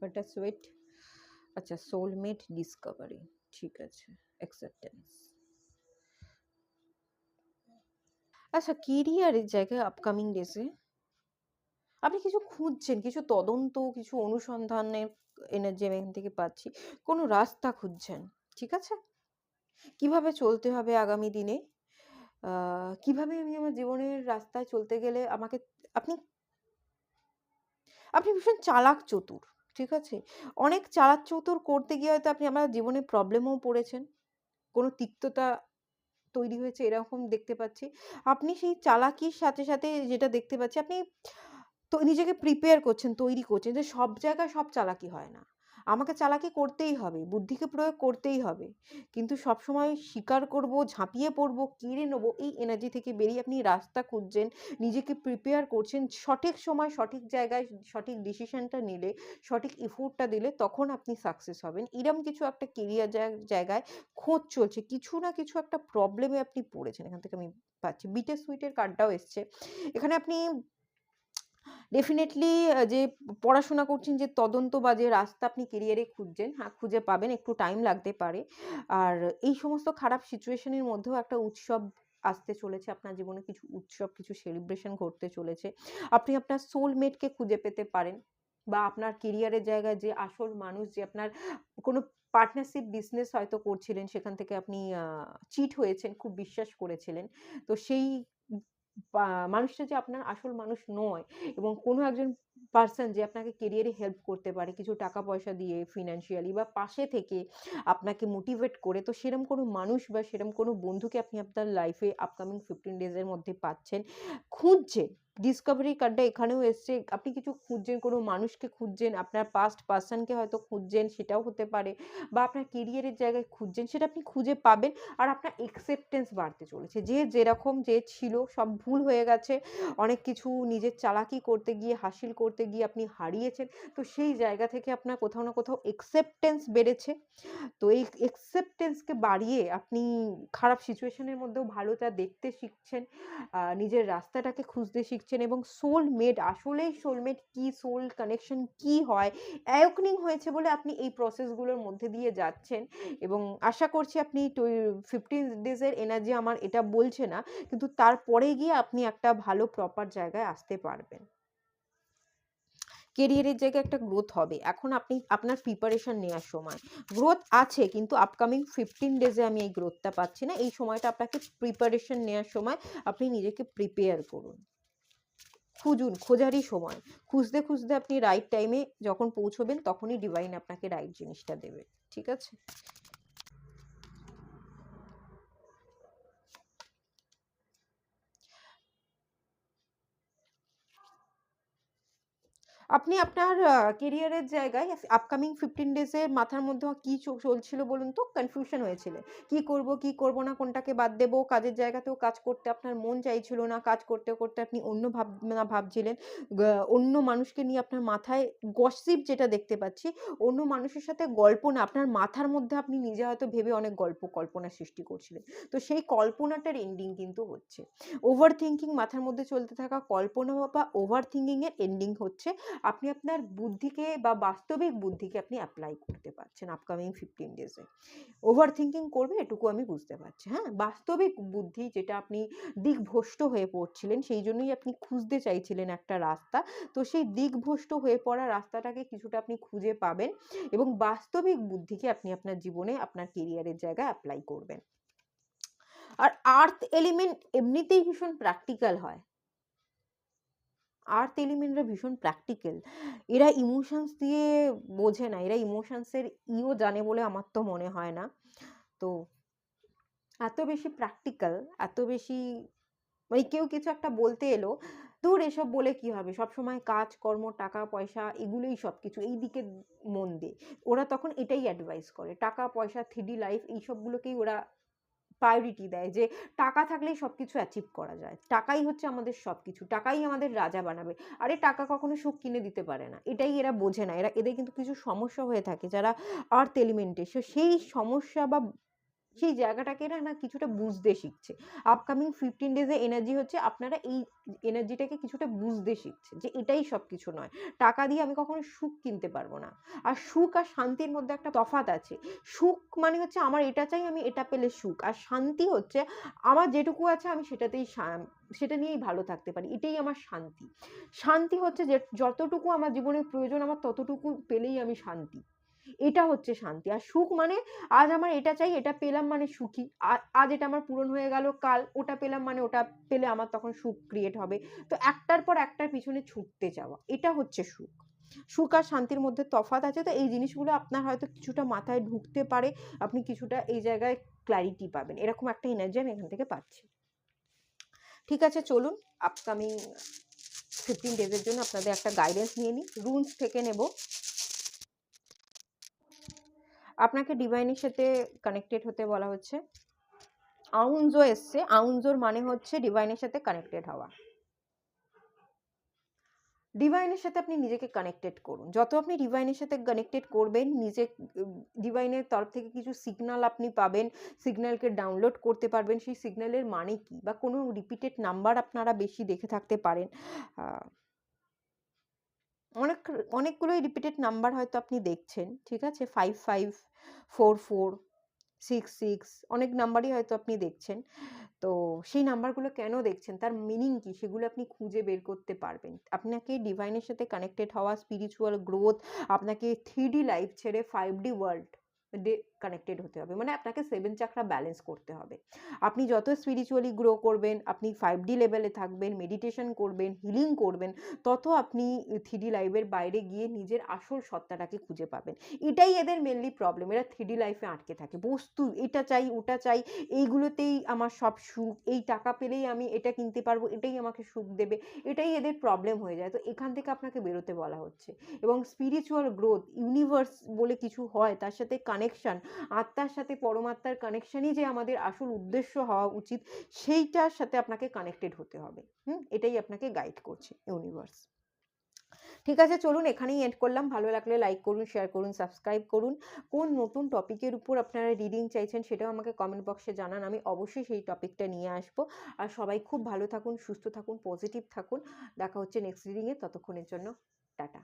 বাটার সুইট, আচ্ছা সোলমেট ডিসকভারি, ঠিক আছে, অ্যাকসেপ্টেন্স। আচ্ছা, কেরিয়ারের জায়গায় আপকামিং ডেজে আপনি কিছু খুঁজছেন, কিছু তদন্ত, কিছু অনুসন্ধানের এনার্জি আমি এখান থেকে পাচ্ছি। কোনো রাস্তা খুঁজছেন, ঠিক আছে? কিভাবে চলতে হবে আগামী দিনে? কিভাবে আমি আমার জীবনের রাস্তায় চলতে গেলে আমাকে, আপনি আপনি ভীষণ চালাক চতুর, ঠিক আছে? অনেক চালাক চতুর করতে গিয়ে হয়তো আপনি আপনার জীবনে প্রবলেমেও পড়েছেন। কোনো তিক্ততা তৈরি হয়েছে এরকম দেখতে পাচ্ছি। আপনি সেই চালাকির সাথে, সাথে যেটা দেখতে পাচ্ছি, আপনি তো নিজেকে প্রিপেয়ার করছেন, তৈরি করছেন যে সব জায়গায় সব চালাকি হয় না। আমাকে চালাকি করতেই হবে, বুদ্ধিকে প্রয়োগ করতেই হবে। কিন্তু সবসময় স্বীকার করব, ঝাঁপিয়ে পড়বো, কেড়ে নেবো, এই এনার্জি থেকে বেরিয়ে আপনি রাস্তা খুঁজছেন, নিজেকে প্রিপেয়ার করছেন। সঠিক সময়, সঠিক জায়গায় সঠিক ডিসিশনটা নিলে, সঠিক এফোর্টটা দিলে তখন আপনি সাকসেস হবেন। এরকম কিছু একটা কেরিয়ার জায়গায় খোঁজ চলছে। কিছু না কিছু একটা প্রবলেমে আপনি পড়েছেন। এখান থেকে আমি পাচ্ছি। বিটের সুইটের কার্ডটাও এসছে। এখানে আপনি ডেফিনেটলি যে পড়াশোনা করছেন, যে তদন্ত বা যে রাস্তা আপনি কেরিয়ারে খুঁজছেন, হ্যাঁ খুঁজে পাবেন, একটু টাইম লাগতে পারে। আর এই সমস্ত খারাপ সিচুয়েশনের মধ্যেও একটা উৎসব আসতে চলেছে আপনার জীবনে, কিছু উৎসব, কিছু সেলিব্রেশন ঘটতে চলেছে। আপনি আপনার সোলমেটকে খুঁজে পেতে পারেন, বা আপনার কেরিয়ারের জায়গায় যে আসল মানুষ, যে আপনার কোনো পার্টনারশিপ বিজনেস হয়তো করছিলেন, সেখান থেকে আপনি চিট হয়েছেন, খুব বিশ্বাস করেছিলেন। তো সেই মানুষটা যে আপনার আসল মানুষ নয়, এবং কোনো একজন পারসন যে আপনাকে কেরিয়ারে হেল্প করতে পারে কিছু টাকা পয়সা দিয়ে, ফিনান্সিয়ালি বা পাশে থেকে আপনাকে মোটিভেট করে, তো সেরকম কোনো মানুষ বা সেরকম কোনো বন্ধুকে আপনি আপনার লাইফে আপকামিং 15 ডেজের মধ্যে পাচ্ছেন, খুঁজছেন। ডিসকভারি কার্ডটা এখানেও এসছে, আপনি কিছু খুঁজছেন, কোনো মানুষকে খুঁজছেন, আপনার পাস্ট পারসনকে হয়তো খুঁজছেন, সেটাও হতে পারে, বা আপনার কেরিয়ারের জায়গায় খুঁজছেন, সেটা আপনি খুঁজে পাবেন। আর আপনার অ্যাকসেপ্টেন্স বাড়তে চলেছে, যে যেরকম যে ছিল সব ভুল হয়ে গেছে, অনেক কিছু নিজের চালাকি করতে গিয়ে, হাসিল করতে গিয়ে আপনি হারিয়েছেন। তো সেই জায়গা থেকে আপনার কোথাও না কোথাও অ্যাকসেপ্টেন্স বেড়েছে। তো এই অ্যাকসেপ্টেন্সকে বাড়িয়ে আপনি খারাপ সিচুয়েশনের মধ্যেও ভালোটা দেখতে শিখছেন, নিজের রাস্তাটাকে খুঁজতে শিখছেন। দেখছেন এবং সোলমেট, আসলেই সোলমেট কি, সোল কানেকশন কি হয়, অ্যাওয়েকেনিং হয়েছে বলে আপনি এই প্রসেসগুলোর মধ্যে দিয়ে যাচ্ছেন এবং আশা করছি আপনি 15 ডেজের এনার্জি আমার এটা বলছে না, কিন্তু তারপরে গিয়ে আপনি একটা ভালো প্রপার জায়গায় আসতে পারবেন। কেরিয়ারের জায়গায় একটা গ্রোথ হবে। এখন আপনি আপনার প্রিপারেশন নেওয়ার সময়। গ্রোথ আছে কিন্তু আপকামিং 15 ডেজে আমি এই গ্রোথটা পাচ্ছি না। এই সময়টা আপনাকে প্রিপারেশন নেওয়ার সময় আপনি নিজেকে প্রিপেয়ার করুন। খুঁজুন, খোঁজারই সময়। খুঁজতে, খুঁজতে আপনি রাইট টাইমে যখন পৌঁছবেন তখনই ডিভাইন আপনাকে রাইট জিনিসটা দেবে। ঠিক আছে? আপনি আপনার কেরিয়ারের জায়গায় আপকামিং 15 ডেজে মাথার মধ্যে কি চলছিল বলুন তো? কনফিউশন হয়েছিল। কি করব, কি করব না, কোনটাকে বাদ দেব? কাজের জায়গাতেও কাজ করতে আপনার মন চাইছিল না। কাজ করতে, করতে আপনি অন্য ভাবনা ভাবছিলেন। অন্য মানুষকে নিয়ে আপনার মাথায় গসিপ যেটা দেখতে পাচ্ছি, অন্য মানুষের সাথে গল্প না, আপনার মাথার মধ্যে আপনি নিজে হয়তো ভেবে অনেক গল্প কল্পনা সৃষ্টি করছিলেন। তো সেই কল্পনাটার এন্ডিং কিন্তু হচ্ছে। ওভার থিংকিং, মাথার মধ্যে চলতে থাকা কল্পনা বা ওভার থিংকিং এর এন্ডিং হচ্ছে। আপনি আপনার বুদ্ধিকে বা বাস্তবিক বুদ্ধিকে আপনি অ্যাপ্লাই করতে পারছেন আপকামিং 15 ডেজে। ওভার থিংকিং করবে এটুকু আমি বুঝতে পারছি। হ্যাঁ? বাস্তবিক বুদ্ধি যেটা আপনি দিকভ্রষ্ট হয়ে পড়ছিলেন, সেই জন্যই আপনি খুঁজতে চাইছিলেন একটা রাস্তা। তো সেই দিকভ্রষ্ট হয়ে পড়া রাস্তাটাকে কিছুটা আপনি খুঁজে পাবেন এবং বাস্তবিক বুদ্ধিকে আপনি আপনার জীবনে আপনার কেরিয়ারের জায়গায় অ্যাপ্লাই করবেন। আর আর্থ এলিমেন্ট এমনিতেই ভীষণ প্র্যাকটিক্যাল হয়। আর্থ এলিমেন্টরা ভীষণ প্র্যাকটিক্যাল। এরা ইমোশনস দিয়ে বোঝে না। এরা ইমোশনসের জানে বলে আমার তো মনে হয় না। তো এত বেশি প্র্যাকটিক্যাল, এত বেশি মানে কেউ কিছু একটা বলতে এলো, "ধুর এসব বলে কি হবে? সবসময় কাজ, কর্ম, টাকা, পয়সা এগুলোই সবকিছু। এই দিকে মন দে।" ওরা তখন এটাই অ্যাডভাইস করে। টাকা, পয়সা, 3D লাইফ এইসবগুলোকেই ওরা প্রায়োরিটি দেয় যে টাকা থাকলেই সবকিছু অ্যাচিভ করা যায়। টাকাই হচ্ছে আমাদের সবকিছু। টাকাই আমাদের রাজা বানাবে। আরে টাকা কখনো সুখ কিনে দিতে পারে না। এটাই এরা বোঝে না। এদের কিন্তু কিছু সমস্যা হয়ে থাকে যারা আর্থ এলিমেন্টে। সেই সমস্যা বা সেই জায়গাটাকে এরা না কিছুটা বুঝতে শিখছে। আপকামিং 15 ডেজ এর এনার্জি হচ্ছে আপনারা এই এনার্জিটাকে কিছুটা বুঝতে শিখছে যে এটাই সবকিছু নয়। টাকা দিয়ে আমি কখনো সুখ কিনতে পারব না। আর সুখ আর শান্তির মধ্যে একটা তফাৎ আছে। সুখ মানে হচ্ছে আমার এটা চাই, আমি এটা পেলে সুখ। আর শান্তি হচ্ছে আমার যেটুকু আছে আমি সেটা নিয়েই ভালো থাকতে পারি। এটাই আমার শান্তি। শান্তি হচ্ছে যে যতটুকু আমার জীবনে প্রয়োজন আমার ততটুকু পেলেই আমি শান্তি। এটা হচ্ছে শান্তি। আর সুখ মানে আজ আমার এটা চাই, এটা পেলাম মানে সুখী। আজ এটা আমার পূরণ হয়ে গেল, কাল ওটা পেলাম মানে ওটা পেলে আমার তখন সুখ ক্রিয়েট হবে। তো একটার পর একটার পিছনে ছুটতে যাওয়া। এটা হচ্ছে সুখ। সুখ আর শান্তির মধ্যে তফাৎ আছে। তো এই জিনিসগুলো আপনার হয়তো কিছুটা মাথায় ঢুকতে পারে। আপনি কিছুটা এই জায়গায় ক্ল্যারিটি পাবেন। এরকম একটা এনার্জি আমি এখান থেকে পাচ্ছি। ঠিক আছে, চলুন আপকামিং 15 ডেজ এর জন্য আপনাদের একটা গাইডেন্স নিয়ে নিই। রুনস থেকে নেব। আপনাকে ডিভাইনের সাথে কানেক্টেড হতে বলা হচ্ছে। আউনজো এসছে। আউনজোর মানে হচ্ছে ডিভাইনের সাথে কানেক্টেড হওয়া। ডিভাইনের সাথে আপনি নিজেকে কানেক্টেড করুন। যত আপনি ডিভাইনের সাথে কানেক্টেড করবেন, ডিভাইনের তরফ থেকে কিছু সিগনাল আপনি পাবেন। সিগন্যালকে ডাউনলোড করতে পারবেন। সেই সিগন্যালের মানে কি? বা কোনো রিপিটেড নাম্বার আপনারা বেশি দেখে থাকতে পারেন। আ অনেক অনেকগুলোই রিপিটেড নাম্বার হয়তো আপনি দেখছেন। ঠিক আছে? 55, 44, 66 অনেক নাম্বারই হয়তো আপনি দেখছেন। তো সেই নাম্বারগুলো কেন দেখছেন? তার মিনিং কি? সেগুলো আপনি খুঁজে বের করতে পারবেন। আপনাকে ডিভাইনের সাথে কানেক্টেড হওয়া, স্পিরিচুয়াল গ্রোথ, আপনাকে 3D লাইফ ছেড়ে 5D ওয়ার্ল্ড কানেক্টেড হতে হবে। মানে আপনাকে 7 চাকরা ব্যালেন্স করতে হবে। আপনি যত স্পিরিচুয়ালি গ্রো করবেন, আপনি 5D লেভেলে থাকবেন, মেডিটেশন করবেন, হিলিং করবেন, তত আপনি 3D লাইফের বাইরে গিয়ে নিজের আসল সত্তাটাকে খুঁজে পাবেন। এটাই এদের মেইনলি প্রবলেম। এরা 3D লাইফে আটকে থাকে। বস্তু, এটা চাই, ওটা চাই, এইগুলোতেই আমার সব সুখ, এই টাকা পেলেই আমি এটা কিনতে পারবো, এটাই আমাকে সুখ দেবে। এটাই এদের প্রবলেম হয়ে যায়। তো এখান থেকে আপনাকে বেরোতে বলা হচ্ছে। এবং স্পিরিচুয়াল গ্রোথ, ইউনিভার্স বলে কিছু হয়, তার সাথে কানেকশন, আত্মার সাথে পরমাত্মার কানেকশনই যে আমাদের আসল উদ্দেশ্য হওয়া উচিত, সেইটার সাথে আপনাকে কানেক্টেড হতে হবে। এটাই আপনাকে গাইড করছে ইউনিভার্স। ঠিক আছে, চলুন এখানেই এন্ড করলাম। ভালো লাগলে লাইক করুন, শেয়ার করুন, সাবস্ক্রাইব করুন। কোন নতুন টপিকের উপর আপনারা রিডিং চাইছেন সেটাও আমাকে কমেন্ট বক্সে জানান। আমি অবশ্যই সেই টপিকটা নিয়ে আসবো। আর সবাই খুব ভালো থাকুন, সুস্থ থাকুন, পজিটিভ থাকুন। দেখা হচ্ছে নেক্সট রিডিংয়ে। ততক্ষণের জন্য টাটা।